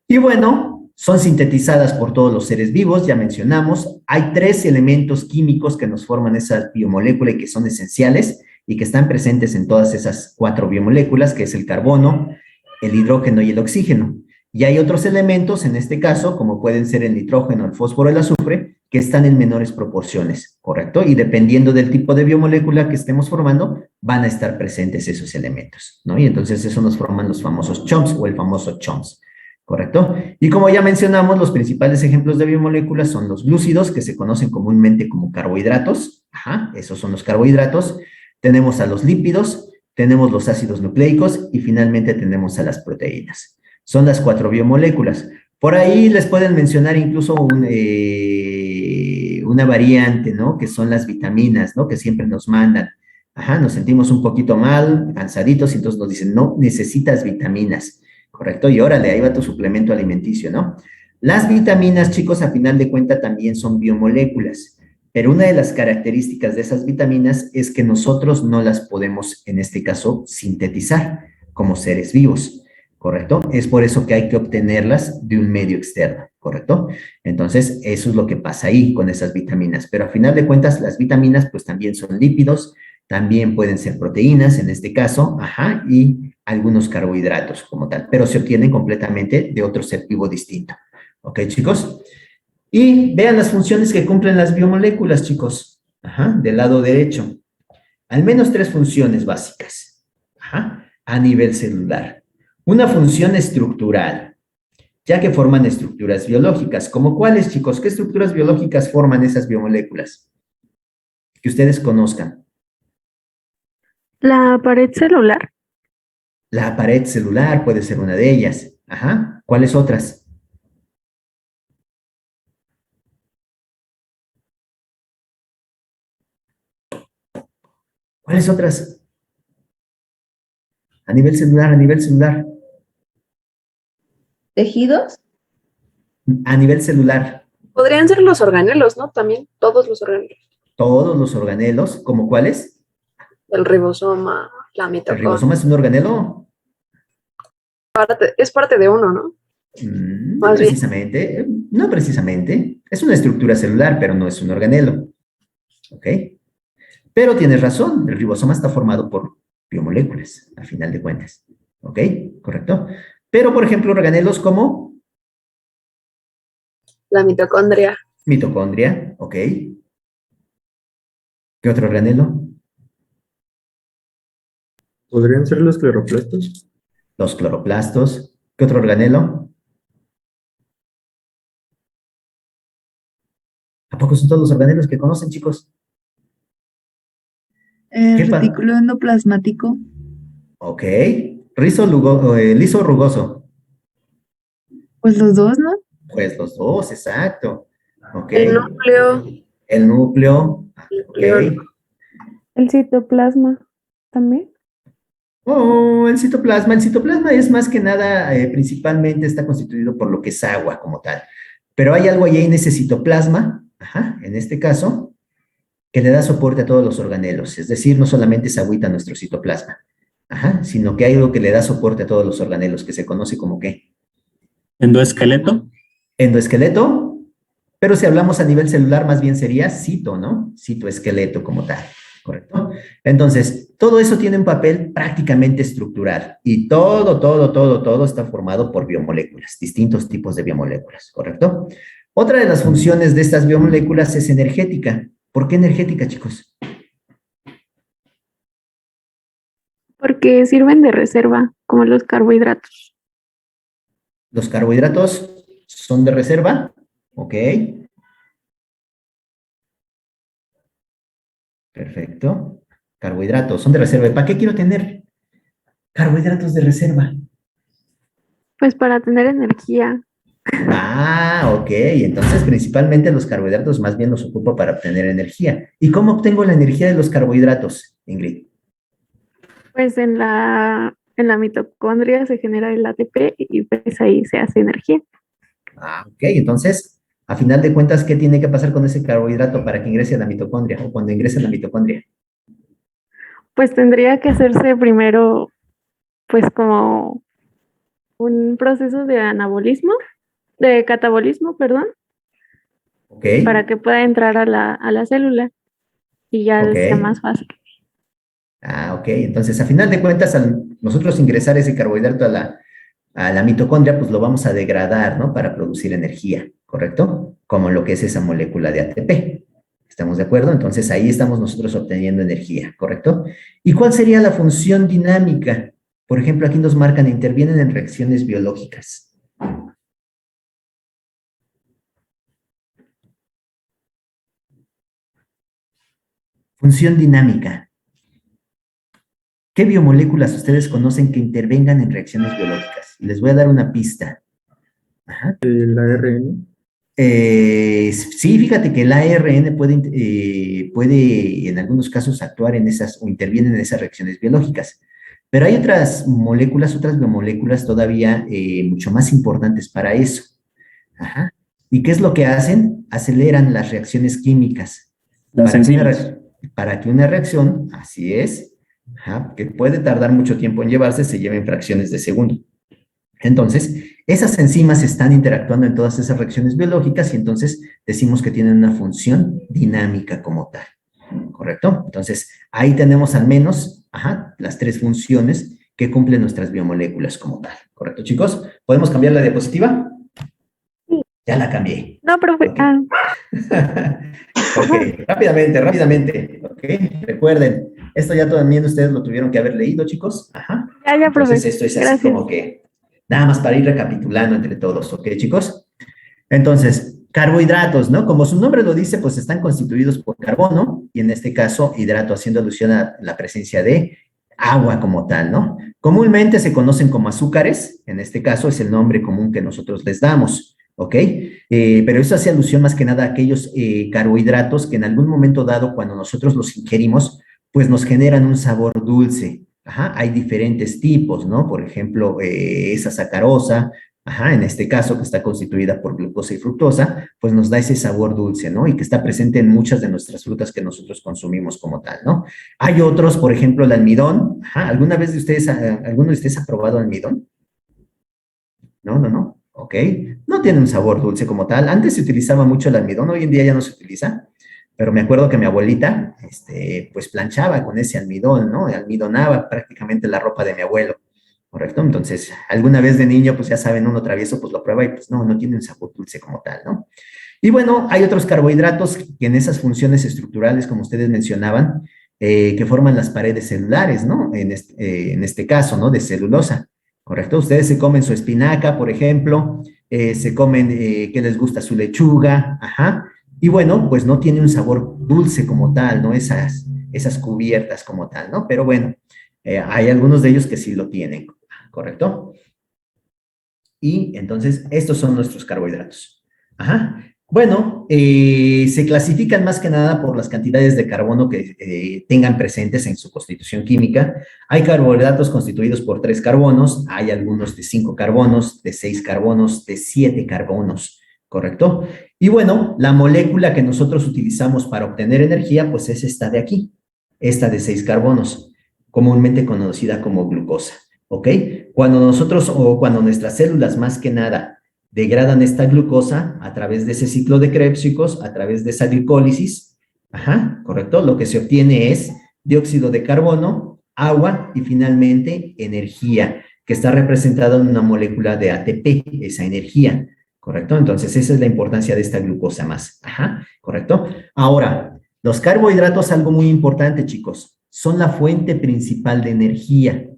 Y bueno, son sintetizadas por todos los seres vivos, ya mencionamos. Hay 3 elementos químicos que nos forman esa biomolécula y que son esenciales y que están presentes en todas esas 4 biomoléculas, que es el carbono, el hidrógeno y el oxígeno. Y hay otros elementos, en este caso, como pueden ser el nitrógeno, el fósforo, el azufre, que están en menores proporciones, ¿correcto? Y dependiendo del tipo de biomolécula que estemos formando, van a estar presentes esos elementos, ¿no? Y entonces eso nos forman los famosos CHOMS o el famoso CHOMS, ¿correcto? Y como ya mencionamos, los principales ejemplos de biomoléculas son los glúcidos, que se conocen comúnmente como carbohidratos. Ajá, esos son los carbohidratos. Tenemos a los lípidos, tenemos los ácidos nucleicos y finalmente tenemos a las proteínas. Son las 4 biomoléculas. Por ahí les pueden mencionar incluso una variante, ¿no? Que son las vitaminas, ¿no? Que siempre nos mandan. Ajá, nos sentimos un poquito mal, cansaditos, y entonces nos dicen, no, necesitas vitaminas, ¿correcto? Y órale, ahí va tu suplemento alimenticio, ¿no? Las vitaminas, chicos, a final de cuentas también son biomoléculas, pero una de las características de esas vitaminas es que nosotros no las podemos, en este caso, sintetizar como seres vivos. ¿Correcto? Es por eso que hay que obtenerlas de un medio externo, ¿correcto? Entonces, eso es lo que pasa ahí con esas vitaminas. Pero a final de cuentas, las vitaminas, pues también son lípidos, también pueden ser proteínas, en este caso, ajá, y algunos carbohidratos como tal, pero se obtienen completamente de otro ser vivo distinto. ¿Ok, chicos? Y vean las funciones que cumplen las biomoléculas, chicos. Ajá, del lado derecho. Al menos 3 funciones básicas. Ajá, a nivel celular. Una función estructural, ya que forman estructuras biológicas. ¿Como cuáles, chicos? ¿Qué estructuras biológicas forman esas biomoléculas? Que ustedes conozcan. La pared celular. La pared celular puede ser una de ellas. Ajá. ¿Cuáles otras? ¿Cuáles otras? A nivel celular, a nivel celular. ¿Tejidos? A nivel celular. Podrían ser los organelos, ¿no? También, todos los organelos. Todos los organelos, ¿como cuáles? El ribosoma, la ¿El mitocondria. ribosoma es un organelo? Es parte de uno, ¿no? No Más bien. precisamente, no precisamente. Es una estructura celular, pero no es un organelo. ¿Ok? Pero tienes razón, el ribosoma está formado por biomoléculas, a final de cuentas. ¿Ok? ¿Correcto? Pero, por ejemplo, organelos como La mitocondria. mitocondria, ¿ok? ¿Qué otro organelo? ¿Podrían ser los cloroplastos? Los cloroplastos. ¿Qué otro organelo? ¿A poco son todos los organelos que conocen, chicos? ¿Qué Retículo endoplasmático. Ok. Liso o rugoso. Pues los dos, ¿no? Pues los dos, exacto. Ok. El núcleo. El núcleo. Ok. El citoplasma también. Oh, el citoplasma. El citoplasma es más que nada, principalmente está constituido por lo que es agua como tal. Pero hay algo ahí en ese citoplasma, ajá, en este caso, que le da soporte a todos los organelos. Es decir, no solamente es agüita nuestro citoplasma, ajá, sino que hay algo que le da soporte a todos los organelos, que se conoce como ¿qué? ¿Endoesqueleto? Endoesqueleto, pero si hablamos a nivel celular, más bien sería cito, ¿no? Citoesqueleto como tal, ¿correcto? Entonces, todo eso tiene un papel prácticamente estructural y todo está formado por biomoléculas, distintos tipos de biomoléculas, ¿correcto? Otra de las funciones de estas biomoléculas es energética. ¿Por qué energética, chicos? Porque sirven de reserva, como los carbohidratos. Los carbohidratos son de reserva, ¿ok? Perfecto. Carbohidratos son de reserva. ¿Para qué quiero tener carbohidratos de reserva? Pues para tener energía. Ah, ok. Entonces, principalmente los carbohidratos más bien los ocupo para obtener energía. ¿Y cómo obtengo la energía de los carbohidratos, Ingrid? Pues en la mitocondria se genera el ATP y pues ahí se hace energía. Ah, ok. Entonces, a final de cuentas, ¿qué tiene que pasar con ese carbohidrato para que ingrese a la mitocondria o cuando ingrese a la mitocondria? Pues tendría que hacerse primero, pues como un proceso de de catabolismo, perdón, Ok, para que pueda entrar a la célula y ya ok. sea más fácil. Ah, ok. Entonces, a final de cuentas, al nosotros ingresar ese carbohidrato a la mitocondria, pues lo vamos a degradar, ¿no? Para producir energía, ¿correcto? Como lo que es esa molécula de ATP. ¿Estamos de acuerdo? Entonces, ahí estamos nosotros obteniendo energía, ¿correcto? ¿Y cuál sería la función dinámica? Por ejemplo, aquí nos marcan, intervienen en reacciones biológicas. Función dinámica. ¿Qué biomoléculas ustedes conocen que intervengan en reacciones biológicas? Les voy a dar una pista. Ajá. ¿El ARN? Sí, fíjate que el ARN puede en algunos casos actuar en esas o interviene en esas reacciones biológicas. Pero hay otras moléculas, otras biomoléculas todavía mucho más importantes para eso. Ajá. ¿Y qué es lo que hacen? Aceleran las reacciones químicas. Las enzimas. Para que una reacción, así es, ajá, que puede tardar mucho tiempo en llevarse, se lleve en fracciones de segundo. Entonces, esas enzimas están interactuando en todas esas reacciones biológicas y entonces decimos que tienen una función dinámica como tal, ¿correcto? Entonces, ahí tenemos al menos, ajá, las tres funciones que cumplen nuestras biomoléculas como tal, ¿correcto, chicos? ¿Podemos cambiar la diapositiva? Ya la cambié. No, profe. Ok. Ok, rápidamente, ok. Recuerden, esto ya también ustedes lo tuvieron que haber leído, chicos. Ajá. Ya, profe. Entonces, esto es así Gracias. como que nada más para ir recapitulando entre todos, ¿ok, chicos? Entonces, carbohidratos, ¿no? Como su nombre lo dice, pues están constituidos por carbono y en este caso hidrato, haciendo alusión a la presencia de agua como tal, ¿no? Comúnmente se conocen como azúcares, en este caso es el nombre común que nosotros les damos, ¿ok? Pero eso hace alusión más que nada a aquellos carbohidratos que en algún momento dado, cuando nosotros los ingerimos, pues nos generan un sabor dulce. Ajá, hay diferentes tipos, ¿no? Por ejemplo, esa sacarosa, ajá, en este caso que está constituida por glucosa y fructosa, pues nos da ese sabor dulce, ¿no? Y que está presente en muchas de nuestras frutas que nosotros consumimos como tal, ¿no? Hay otros, por ejemplo, el almidón. Ajá, ¿alguna vez alguno de ustedes ha probado almidón? No. Ok. No tiene un sabor dulce como tal. Antes se utilizaba mucho el almidón, hoy en día ya no se utiliza. Pero me acuerdo que mi abuelita, pues planchaba con ese almidón, ¿no? Almidonaba prácticamente la ropa de mi abuelo, ¿correcto? Entonces, alguna vez de niño, pues ya saben, uno travieso, pues lo prueba y pues no tiene un sabor dulce como tal, ¿no? Y bueno, hay otros carbohidratos que en esas funciones estructurales, como ustedes mencionaban, que forman las paredes celulares, ¿no? En este caso, ¿no? De celulosa, ¿correcto? Ustedes se comen su espinaca, por ejemplo, se comen, ¿qué les gusta? Su lechuga, ajá. Y bueno, pues no tiene un sabor dulce como tal, ¿no? Esas cubiertas como tal, ¿no? Pero bueno, hay algunos de ellos que sí lo tienen, ¿correcto? Y entonces, estos son nuestros carbohidratos. Ajá. Bueno, se clasifican más que nada por las cantidades de carbono que tengan presentes en su constitución química. Hay carbohidratos constituidos por 3 carbonos, hay algunos de 5 carbonos, de 6 carbonos, de 7 carbonos, ¿correcto? Y bueno, la molécula que nosotros utilizamos para obtener energía, pues es esta de aquí, esta de 6 carbonos, comúnmente conocida como glucosa, ¿ok? Cuando nosotros o cuando nuestras células más que nada degradan esta glucosa a través de ese ciclo de Krebs, a través de esa glicólisis, ajá, ¿correcto? Lo que se obtiene es dióxido de carbono, agua y finalmente energía, que está representada en una molécula de ATP, esa energía, ¿correcto? Entonces, esa es la importancia de esta glucosa más. Ajá, ¿correcto? Ahora, los carbohidratos, algo muy importante, chicos. son la fuente principal de energía.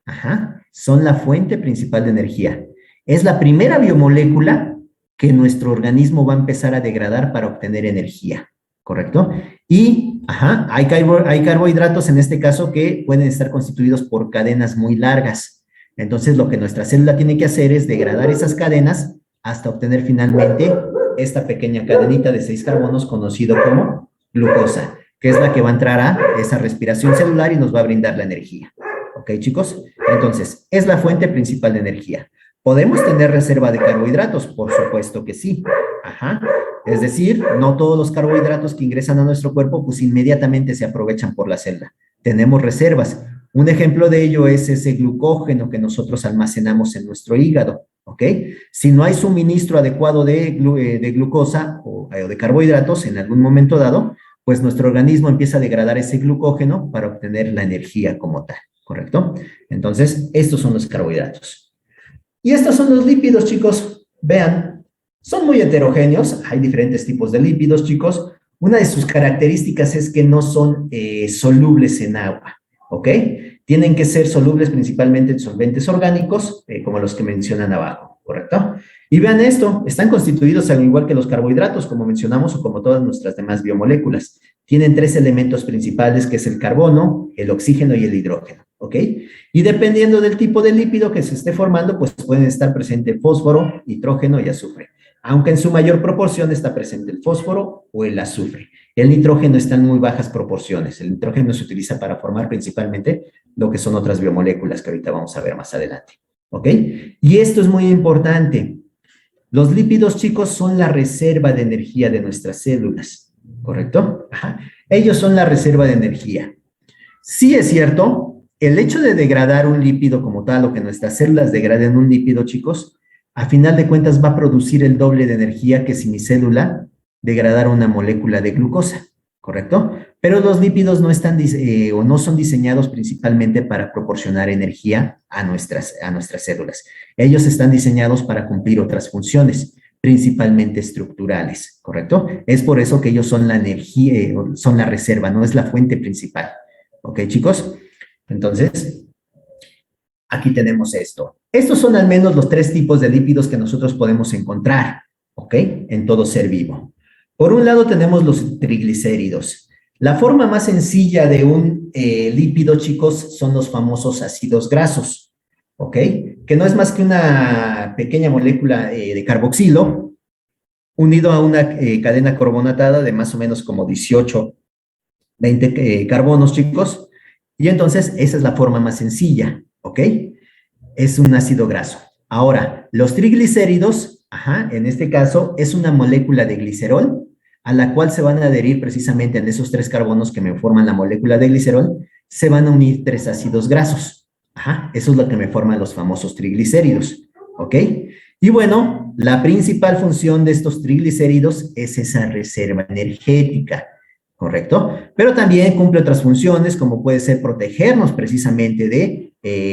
Ajá, son la fuente principal de energía. Es la primera biomolécula que nuestro organismo va a empezar a degradar para obtener energía, ¿correcto? Y, ajá, hay carbohidratos en este caso que pueden estar constituidos por cadenas muy largas. Entonces, lo que nuestra célula tiene que hacer es degradar esas cadenas hasta obtener finalmente esta pequeña cadenita de 6 carbonos conocido como glucosa, que es la que va a entrar a esa respiración celular y nos va a brindar la energía. ¿Ok, chicos? Entonces, es la fuente principal de energía. ¿Podemos tener reserva de carbohidratos? Por supuesto que sí. Ajá. Es decir, no todos los carbohidratos que ingresan a nuestro cuerpo, pues inmediatamente se aprovechan por la célula. Tenemos reservas. Un ejemplo de ello es ese glucógeno que nosotros almacenamos en nuestro hígado. ¿Ok? Si no hay suministro adecuado de glucosa o de carbohidratos en algún momento dado, pues nuestro organismo empieza a degradar ese glucógeno para obtener la energía como tal. ¿Correcto? Entonces, estos son los carbohidratos. Y estos son los lípidos, chicos. Vean, son muy heterogéneos. Hay diferentes tipos de lípidos, chicos. Una de sus características es que no son solubles en agua, ¿ok? Tienen que ser solubles principalmente en solventes orgánicos, como los que mencionan abajo, ¿correcto? Y vean esto, están constituidos al igual que los carbohidratos, como mencionamos, o como todas nuestras demás biomoléculas. Tienen 3 elementos principales, que es el carbono, el oxígeno y el hidrógeno, ¿ok? Y dependiendo del tipo de lípido que se esté formando, pues pueden estar presente fósforo, nitrógeno y azufre. Aunque en su mayor proporción está presente el fósforo o el azufre. El nitrógeno está en muy bajas proporciones. El nitrógeno se utiliza para formar principalmente lo que son otras biomoléculas que ahorita vamos a ver más adelante, ¿ok? Y esto es muy importante. Los lípidos, chicos, son la reserva de energía de nuestras células, ¿correcto? Ajá. Ellos son la reserva de energía. Sí es cierto, el hecho de degradar un lípido como tal, o que nuestras células degraden un lípido, chicos, a final de cuentas va a producir el doble de energía que si mi célula degradara una molécula de glucosa, ¿correcto? Pero los lípidos no están o no son diseñados principalmente para proporcionar energía a nuestras células. Ellos están diseñados para cumplir otras funciones, principalmente estructurales, ¿correcto? Es por eso que ellos son la energía, son la reserva, no es la fuente principal. ¿Ok, chicos? Entonces, aquí tenemos esto. Estos son al menos los 3 tipos de lípidos que nosotros podemos encontrar, ¿ok? En todo ser vivo. Por un lado tenemos los triglicéridos. La forma más sencilla de un lípido, chicos, son los famosos ácidos grasos, ¿ok? Que no es más que una pequeña molécula de carboxilo unido a una cadena carbonatada de más o menos como 18, 20 carbonos, chicos. Y entonces esa es la forma más sencilla, ¿ok? Es un ácido graso. Ahora, los triglicéridos, ajá, en este caso, es una molécula de glicerol a la cual se van a adherir precisamente en esos 3 carbonos que me forman la molécula de glicerol, se van a unir 3 ácidos grasos. Ajá, eso es lo que me forman los famosos triglicéridos, ¿ok? Y bueno, la principal función de estos triglicéridos es esa reserva energética, ¿correcto? Pero también cumple otras funciones, como puede ser protegernos precisamente de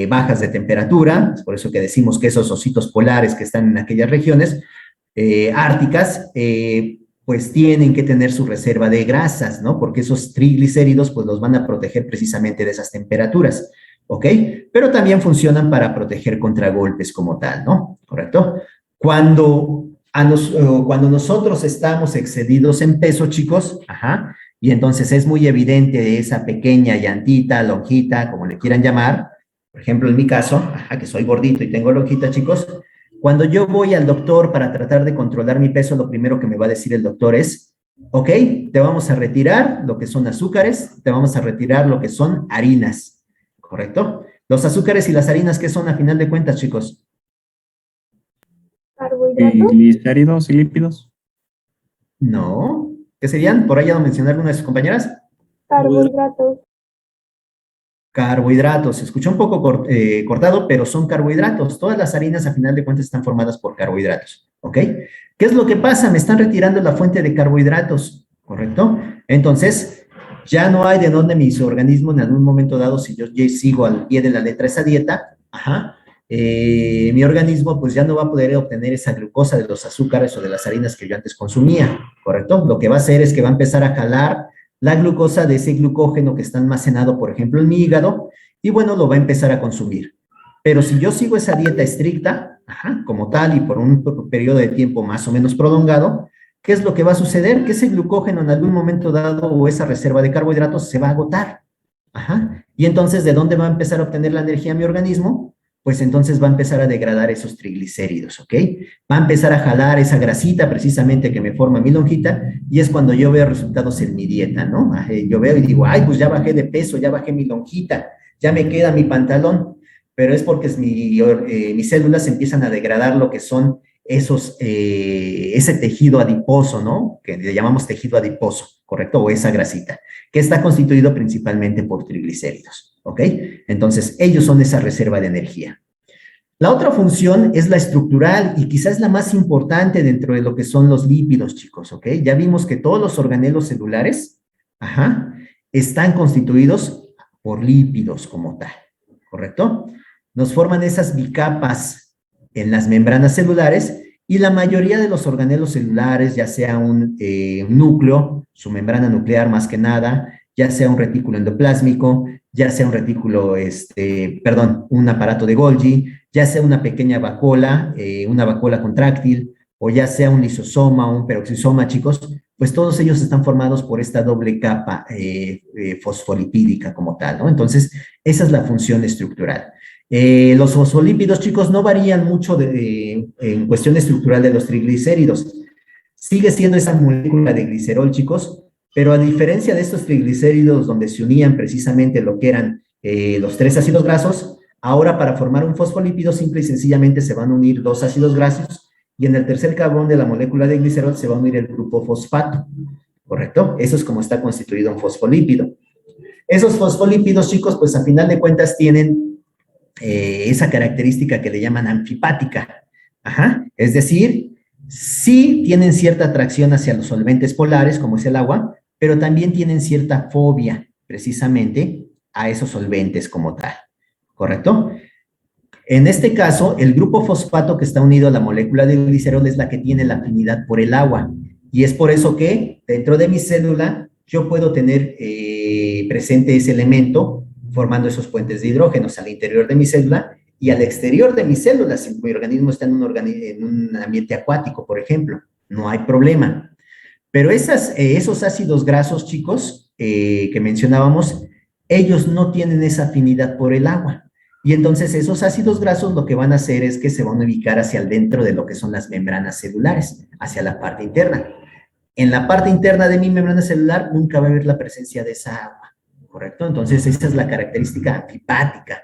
bajas de temperatura, es por eso que decimos que esos ositos polares que están en aquellas regiones árticas, pues tienen que tener su reserva de grasas, ¿no? Porque esos triglicéridos, pues los van a proteger precisamente de esas temperaturas, ¿ok? Pero también funcionan para proteger contra golpes como tal, ¿no? ¿Correcto? Cuando nosotros estamos excedidos en peso, chicos, ajá, y entonces es muy evidente esa pequeña llantita, lonjita, como le quieran llamar, por ejemplo, en mi caso, ajá, que soy gordito y tengo lonjita, chicos, cuando yo voy al doctor para tratar de controlar mi peso, lo primero que me va a decir el doctor es, ok, te vamos a retirar lo que son azúcares, te vamos a retirar lo que son harinas, ¿correcto? Los azúcares y las harinas, ¿qué son a final de cuentas, chicos? ¿Carbohidratos? Triglicéridos y lípidos. No. ¿Qué serían? Por ahí ya lo mencioné alguna de sus compañeras. Carbohidratos. Carbohidratos. Se escuchó un poco cortado, pero son carbohidratos. Todas las harinas, a final de cuentas, están formadas por carbohidratos. ¿Ok? ¿Qué es lo que pasa? Me están retirando la fuente de carbohidratos. ¿Correcto? Entonces, ya no hay de dónde mi organismo en algún momento dado, si yo ya sigo al pie de la letra esa dieta, ajá, mi organismo pues ya no va a poder obtener esa glucosa de los azúcares o de las harinas que yo antes consumía, ¿correcto? Lo que va a hacer es que va a empezar a jalar la glucosa de ese glucógeno que está almacenado, por ejemplo, en mi hígado, y bueno, lo va a empezar a consumir. Pero si yo sigo esa dieta estricta, como tal, y por un periodo de tiempo más o menos prolongado, ¿qué es lo que va a suceder? Que ese glucógeno en algún momento dado o esa reserva de carbohidratos se va a agotar. Y entonces, ¿de dónde va a empezar a obtener la energía mi organismo? Pues entonces va a empezar a degradar esos triglicéridos, ¿ok? Va a empezar a jalar esa grasita precisamente que me forma mi lonjita y es cuando yo veo resultados en mi dieta, ¿no? Yo veo y digo, ay, pues ya bajé de peso, ya bajé mi lonjita, ya me queda mi pantalón, pero es porque mis células empiezan a degradar lo que son ese tejido adiposo, ¿no? Que le llamamos tejido adiposo, ¿correcto? O esa grasita, que está constituido principalmente por triglicéridos, ¿ok? Entonces, ellos son esa reserva de energía. La otra función es la estructural y quizás la más importante dentro de lo que son los lípidos, chicos, ¿ok? Ya vimos que todos los organelos celulares, están constituidos por lípidos como tal, ¿correcto? Nos forman esas bicapas en las membranas celulares y la mayoría de los organelos celulares, ya sea un núcleo, su membrana nuclear más que nada, ya sea un retículo endoplásmico, ya sea un retículo, un aparato de Golgi, ya sea una pequeña vacuola, una vacuola contráctil, o ya sea un lisosoma o un peroxisoma, chicos, pues todos ellos están formados por esta doble capa fosfolipídica como tal, ¿no? Entonces, esa es la función estructural. Los fosfolípidos, chicos, no varían mucho en cuestión estructural de los triglicéridos. Sigue siendo esa molécula de glicerol, chicos, pero a diferencia de estos triglicéridos donde se unían precisamente lo que eran los 3 ácidos grasos, ahora para formar un fosfolípido simple y sencillamente se van a unir 2 ácidos grasos y en el tercer carbón de la molécula de glicerol se va a unir el grupo fosfato, ¿correcto? Eso es como está constituido un fosfolípido. Esos fosfolípidos, chicos, pues a final de cuentas tienen esa característica que le llaman anfipática. Es decir, sí tienen cierta atracción hacia los solventes polares, como es el agua, pero también tienen cierta fobia, precisamente, a esos solventes como tal, ¿correcto? En este caso, el grupo fosfato que está unido a la molécula de glicerol es la que tiene la afinidad por el agua, y es por eso que dentro de mi célula yo puedo tener presente ese elemento formando esos puentes de hidrógenos al interior de mi célula y al exterior de mi célula, si mi organismo está en un ambiente acuático, por ejemplo, no hay problema. Pero esos ácidos grasos, chicos, que mencionábamos, ellos no tienen esa afinidad por el agua. Y entonces esos ácidos grasos lo que van a hacer es que se van a ubicar hacia el dentro de lo que son las membranas celulares, hacia la parte interna. En la parte interna de mi membrana celular nunca va a haber la presencia de esa agua, ¿correcto? Entonces esa es la característica anfipática.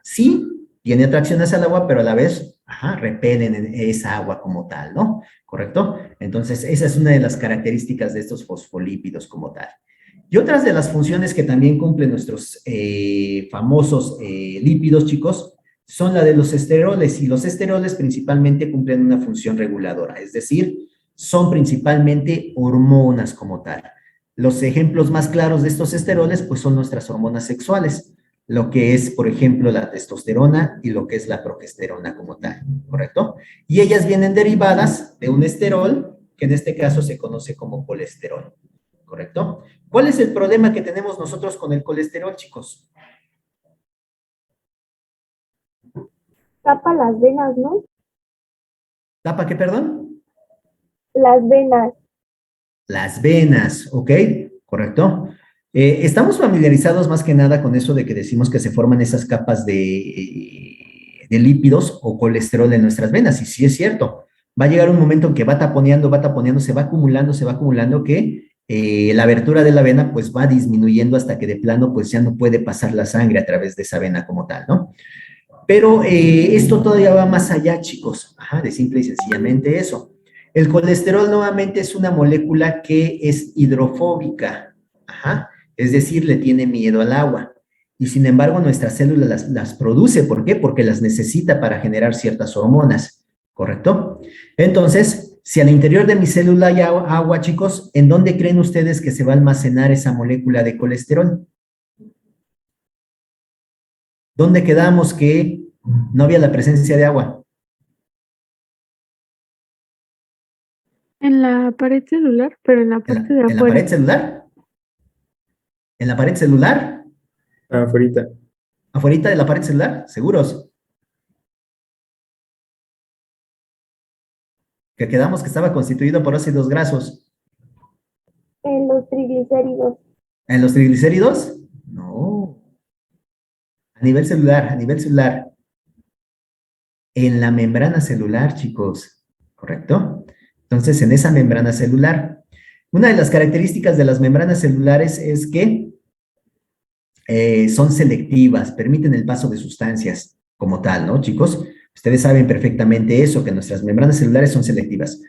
Sí, tiene atracción hacia el agua, pero a la vez, repelen esa agua como tal, ¿no? ¿Correcto? Entonces, esa es una de las características de estos fosfolípidos como tal. Y otras de las funciones que también cumplen nuestros famosos lípidos, chicos, son la de los esteroles, y los esteroles principalmente cumplen una función reguladora, es decir, son principalmente hormonas como tal. Los ejemplos más claros de estos esteroles, pues son nuestras hormonas sexuales, lo que es, por ejemplo, la testosterona y lo que es la progesterona como tal, ¿correcto? Y ellas vienen derivadas de un esterol, que en este caso se conoce como colesterol, ¿correcto? ¿Cuál es el problema que tenemos nosotros con el colesterol, chicos? Tapa las venas, ¿no? ¿Tapa qué, perdón? Las venas. Las venas, ¿ok? ¿Correcto? Estamos familiarizados más que nada con eso de que decimos que se forman esas capas de lípidos o colesterol en nuestras venas, y sí es cierto. Va a llegar un momento en que va taponeando, se va acumulando, que la abertura de la vena pues va disminuyendo hasta que de plano pues ya no puede pasar la sangre a través de esa vena como tal, ¿no? Pero esto todavía va más allá, chicos, de simple y sencillamente eso. El colesterol nuevamente es una molécula que es hidrofóbica, es decir, le tiene miedo al agua. Y sin embargo, nuestra célula las produce. ¿Por qué? Porque las necesita para generar ciertas hormonas, ¿correcto? Entonces, si al interior de mi célula hay agua, chicos, ¿en dónde creen ustedes que se va a almacenar esa molécula de colesterol? ¿Dónde quedamos que no había la presencia de agua? En la pared celular, pero en la parte de ¿En la afuera. pared celular? ¿En la pared celular? Afuera. ¿Afuerita de la pared celular? ¿Seguros? Que quedamos que estaba constituido por ácidos grasos. En los triglicéridos. ¿En los triglicéridos? No. A nivel celular, a nivel celular. En la membrana celular, chicos. ¿Correcto? Entonces, en esa membrana celular. Una de las características de las membranas celulares es que son selectivas, permiten el paso de sustancias como tal, ¿no, chicos? Ustedes saben perfectamente eso, que nuestras membranas celulares son selectivas.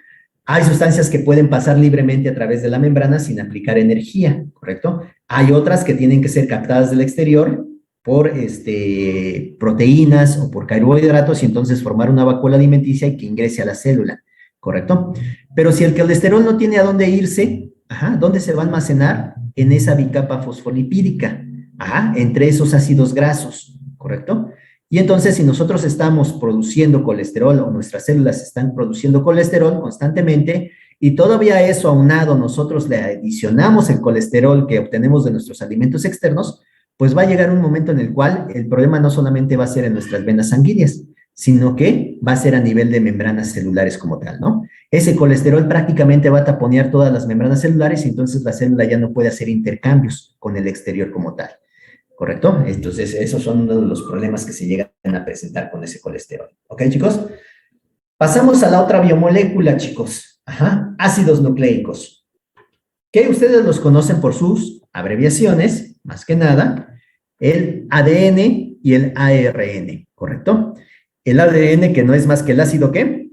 Hay sustancias que pueden pasar libremente a través de la membrana sin aplicar energía, ¿correcto? Hay otras que tienen que ser captadas del exterior por proteínas o por carbohidratos y entonces formar una vacuola alimenticia y que ingrese a la célula, ¿correcto? Pero si el colesterol no tiene a dónde irse, ¿dónde se va a almacenar? En esa bicapa fosfolipídica, entre esos ácidos grasos, ¿correcto? Y entonces, si nosotros estamos produciendo colesterol o nuestras células están produciendo colesterol constantemente y todavía a eso aunado nosotros le adicionamos el colesterol que obtenemos de nuestros alimentos externos, pues va a llegar un momento en el cual el problema no solamente va a ser en nuestras venas sanguíneas, sino que va a ser a nivel de membranas celulares como tal, ¿no? Ese colesterol prácticamente va a taponear todas las membranas celulares y entonces la célula ya no puede hacer intercambios con el exterior como tal. ¿Correcto? Entonces, esos son uno de los problemas que se llegan a presentar con ese colesterol. ¿Ok, chicos? Pasamos a la otra biomolécula, chicos. Ácidos nucleicos. Que ustedes los conocen por sus abreviaciones, más que nada, el ADN y el ARN, ¿correcto? El ADN que no es más que el ácido, ¿qué?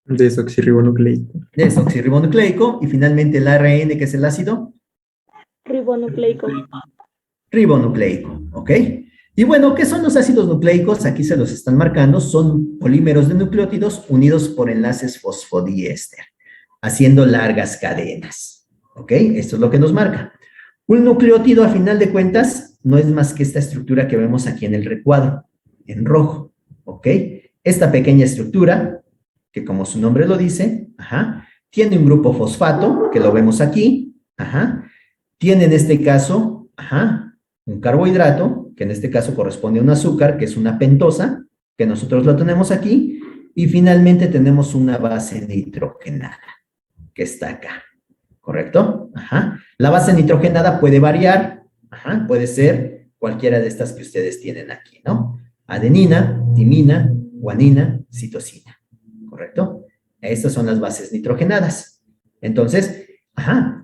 Desoxirribonucleico. Desoxirribonucleico. Y finalmente el ARN, que es el ácido Ribonucleico. ribonucleico, ¿ok? Y bueno, ¿qué son los ácidos nucleicos? Aquí se los están marcando, son polímeros de nucleótidos unidos por enlaces fosfodiéster, haciendo largas cadenas, ¿ok? Esto es lo que nos marca. Un nucleótido, a final de cuentas, no es más que esta estructura que vemos aquí en el recuadro, en rojo, ¿ok? Esta pequeña estructura, que como su nombre lo dice, tiene un grupo fosfato, que lo vemos aquí, tiene en este caso, un carbohidrato, que en este caso corresponde a un azúcar, que es una pentosa, que nosotros lo tenemos aquí, y finalmente tenemos una base nitrogenada, que está acá, ¿correcto? La base nitrogenada puede variar, puede ser cualquiera de estas que ustedes tienen aquí, ¿no? Adenina, timina, guanina, citosina, ¿correcto? Estas son las bases nitrogenadas. Entonces,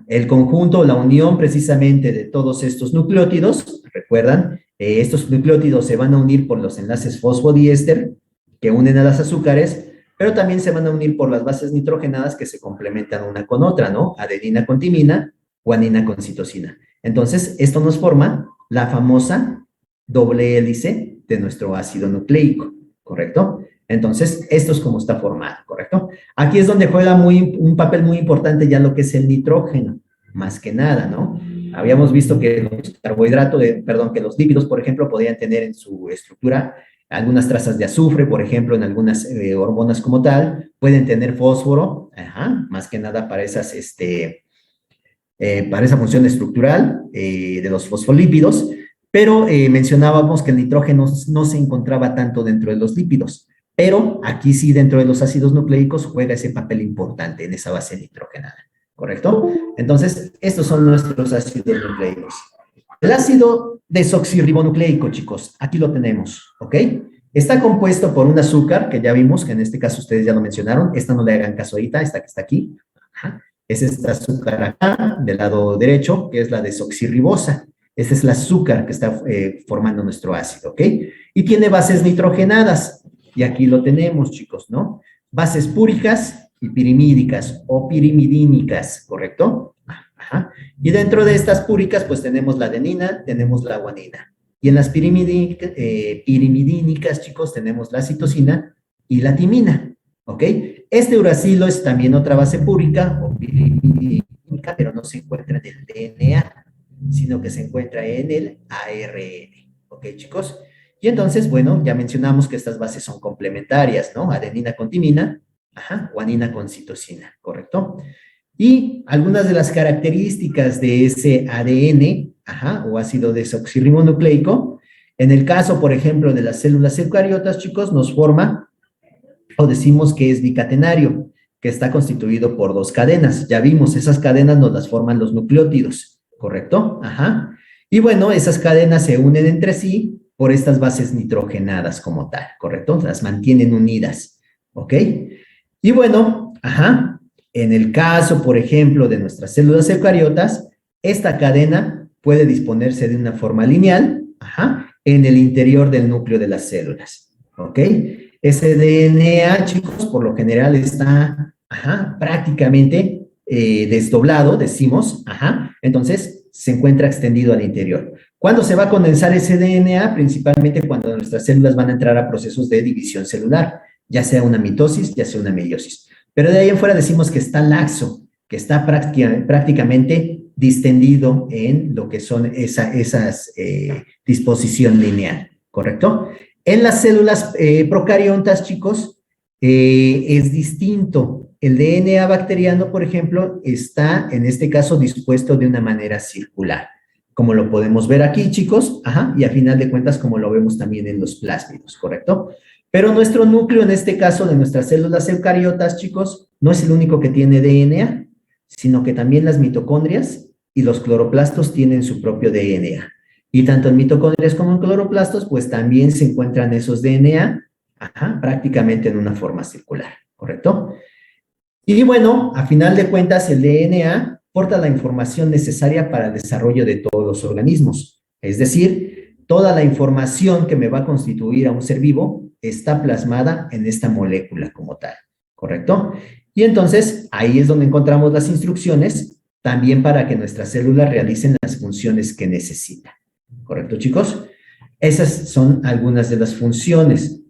el conjunto, la unión precisamente de todos estos nucleótidos, recuerdan, estos nucleótidos se van a unir por los enlaces fosfodiéster que unen a las azúcares, pero también se van a unir por las bases nitrogenadas que se complementan una con otra, ¿no? Adenina con timina, guanina con citosina. Entonces, esto nos forma la famosa doble hélice de nuestro ácido nucleico, ¿correcto? Entonces, esto es como está formado, ¿correcto? Aquí es donde juega un papel muy importante ya lo que es el nitrógeno, más que nada, ¿no? Habíamos visto que los carbohidratos, que los lípidos, por ejemplo, podían tener en su estructura algunas trazas de azufre, por ejemplo, en algunas hormonas como tal, pueden tener fósforo, más que nada para esas, para esa función estructural de los fosfolípidos, pero mencionábamos que el nitrógeno no se encontraba tanto dentro de los lípidos. Pero aquí sí, dentro de los ácidos nucleicos, juega ese papel importante en esa base nitrogenada, ¿correcto? Entonces, estos son nuestros ácidos nucleicos. El ácido desoxirribonucleico, chicos, aquí lo tenemos, ¿ok? Está compuesto por un azúcar, que ya vimos, que en este caso ustedes ya lo mencionaron. Esta no le hagan caso ahorita, esta que está aquí. Es este azúcar acá, del lado derecho, que es la desoxirribosa. Este es el azúcar que está formando nuestro ácido, ¿ok? Y tiene bases nitrogenadas. Y aquí lo tenemos, chicos, ¿no? Bases púricas y pirimídicas o pirimidínicas, ¿correcto? Y dentro de estas púricas, pues tenemos la adenina, tenemos la guanina. Y en las pirimidínicas, chicos, tenemos la citosina y la timina, ¿ok? Este uracilo es también otra base púrica o pirimidínica, pero no se encuentra en el DNA, sino que se encuentra en el ARN, ¿ok, chicos? Y entonces, bueno, ya mencionamos que estas bases son complementarias, ¿no? Adenina con timina, guanina con citosina, ¿correcto? Y algunas de las características de ese ADN, o ácido desoxirribonucleico, en el caso, por ejemplo, de las células eucariotas, chicos, nos forma, o decimos que es bicatenario, que está constituido por 2 cadenas. Ya vimos, esas cadenas nos las forman los nucleótidos, ¿correcto? Y bueno, esas cadenas se unen entre sí por estas bases nitrogenadas como tal, ¿correcto? Las mantienen unidas, ¿ok? Y bueno, en el caso, por ejemplo, de nuestras células eucariotas, esta cadena puede disponerse de una forma lineal, en el interior del núcleo de las células, ¿ok? Ese DNA, chicos, por lo general está, prácticamente desdoblado, decimos, entonces se encuentra extendido al interior. ¿Cuándo se va a condensar ese DNA? Principalmente cuando nuestras células van a entrar a procesos de división celular, ya sea una mitosis, ya sea una meiosis. Pero de ahí en fuera decimos que está laxo, que está prácticamente distendido en lo que son esas disposición lineal, ¿correcto? En las células procariontas, chicos, es distinto. El DNA bacteriano, por ejemplo, está, en este caso, dispuesto de una manera circular, como lo podemos ver aquí, chicos, y a final de cuentas, como lo vemos también en los plásmidos, ¿correcto? Pero nuestro núcleo, en este caso, de nuestras células eucariotas, chicos, no es el único que tiene DNA, sino que también las mitocondrias y los cloroplastos tienen su propio DNA. Y tanto en mitocondrias como en cloroplastos, pues también se encuentran esos DNA, prácticamente en una forma circular, ¿correcto? Y bueno, a final de cuentas, el DNA porta la información necesaria para el desarrollo de todos los organismos. Es decir, toda la información que me va a constituir a un ser vivo está plasmada en esta molécula como tal, ¿correcto? Y entonces, ahí es donde encontramos las instrucciones también para que nuestras células realicen las funciones que necesitan. ¿Correcto, chicos? Esas son algunas de las funciones.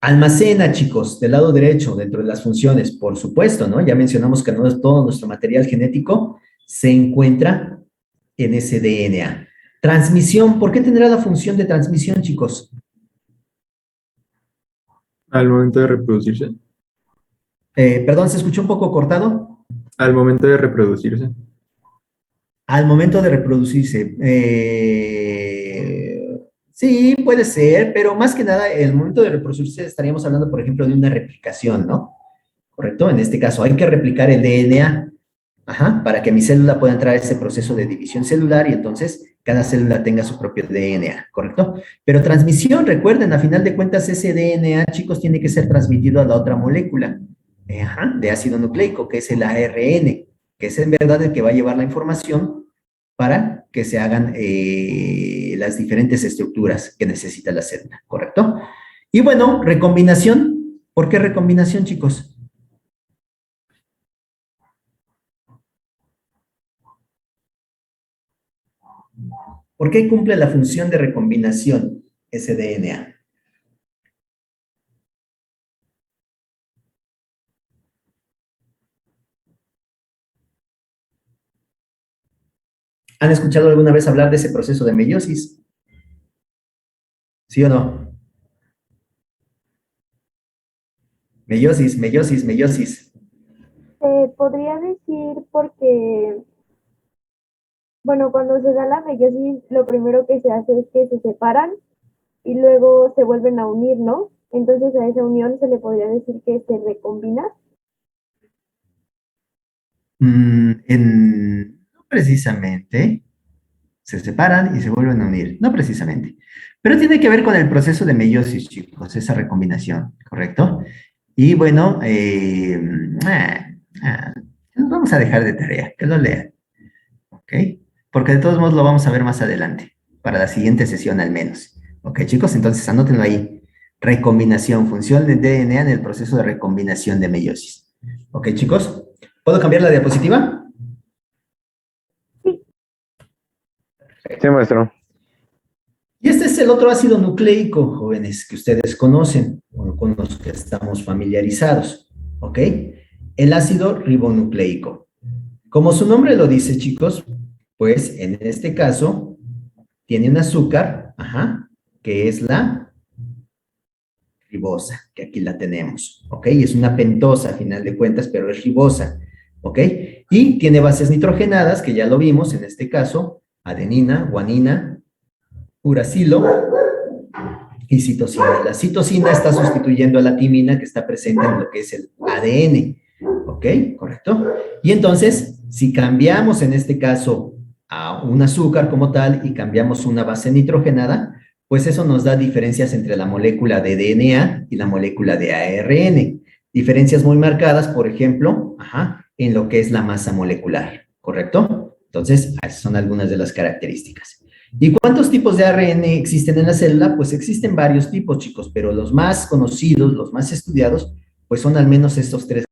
Almacena, chicos, del lado derecho, dentro de las funciones, por supuesto, ¿no? Ya mencionamos que no es todo nuestro material genético se encuentra en ese DNA. Transmisión, ¿por qué tendrá la función de transmisión, chicos? Al momento de reproducirse. Perdón, ¿se escuchó un poco cortado? Al momento de reproducirse. Al momento de reproducirse. Sí, puede ser, pero más que nada, el momento de reproducirse estaríamos hablando, por ejemplo, de una replicación, ¿no? ¿Correcto? En este caso, hay que replicar el DNA, para que mi célula pueda entrar a ese proceso de división celular y entonces cada célula tenga su propio DNA, ¿correcto? Pero transmisión, recuerden, a final de cuentas, ese DNA, chicos, tiene que ser transmitido a la otra molécula, de ácido nucleico, que es el ARN, que es en verdad el que va a llevar la información para que se hagan las diferentes estructuras que necesita la célula, ¿correcto? Y bueno, recombinación. ¿Por qué recombinación, chicos? ¿Por qué cumple la función de recombinación ese DNA? ¿Han escuchado alguna vez hablar de ese proceso de meiosis? ¿Sí o no? Meiosis, meiosis, meiosis. Podría decir porque, bueno, cuando se da la meiosis, lo primero que se hace es que se separan y luego se vuelven a unir, ¿no? Entonces a esa unión se le podría decir que se recombina. No precisamente. Se separan y se vuelven a unir. No precisamente. Pero tiene que ver con el proceso de meiosis, chicos, esa recombinación, ¿correcto? Y bueno, nos vamos a dejar de tarea, que lo lean, ¿ok? Porque de todos modos lo vamos a ver más adelante, para la siguiente sesión al menos. ¿Ok, chicos? Entonces anótenlo ahí. Recombinación, función de DNA en el proceso de recombinación de meiosis. ¿Ok, chicos? ¿Puedo cambiar la diapositiva? Sí, maestro. Y este es el otro ácido nucleico, jóvenes, que ustedes conocen, o con los que estamos familiarizados, ¿ok? El ácido ribonucleico. Como su nombre lo dice, chicos, pues en este caso tiene un azúcar, que es la ribosa, que aquí la tenemos, ¿ok? Es una pentosa a final de cuentas, pero es ribosa, ¿ok? Y tiene bases nitrogenadas, que ya lo vimos en este caso, adenina, guanina, uracilo y citosina. La citosina está sustituyendo a la timina que está presente en lo que es el ADN, ¿ok? ¿Correcto? Y entonces, si cambiamos en este caso a un azúcar como tal y cambiamos una base nitrogenada, pues eso nos da diferencias entre la molécula de DNA y la molécula de ARN. Diferencias muy marcadas, por ejemplo, en lo que es la masa molecular, ¿correcto? Entonces, esas son algunas de las características. ¿Y cuántos tipos de ARN existen en la célula? Pues existen varios tipos, chicos, pero los más conocidos, los más estudiados, pues son al menos estos tres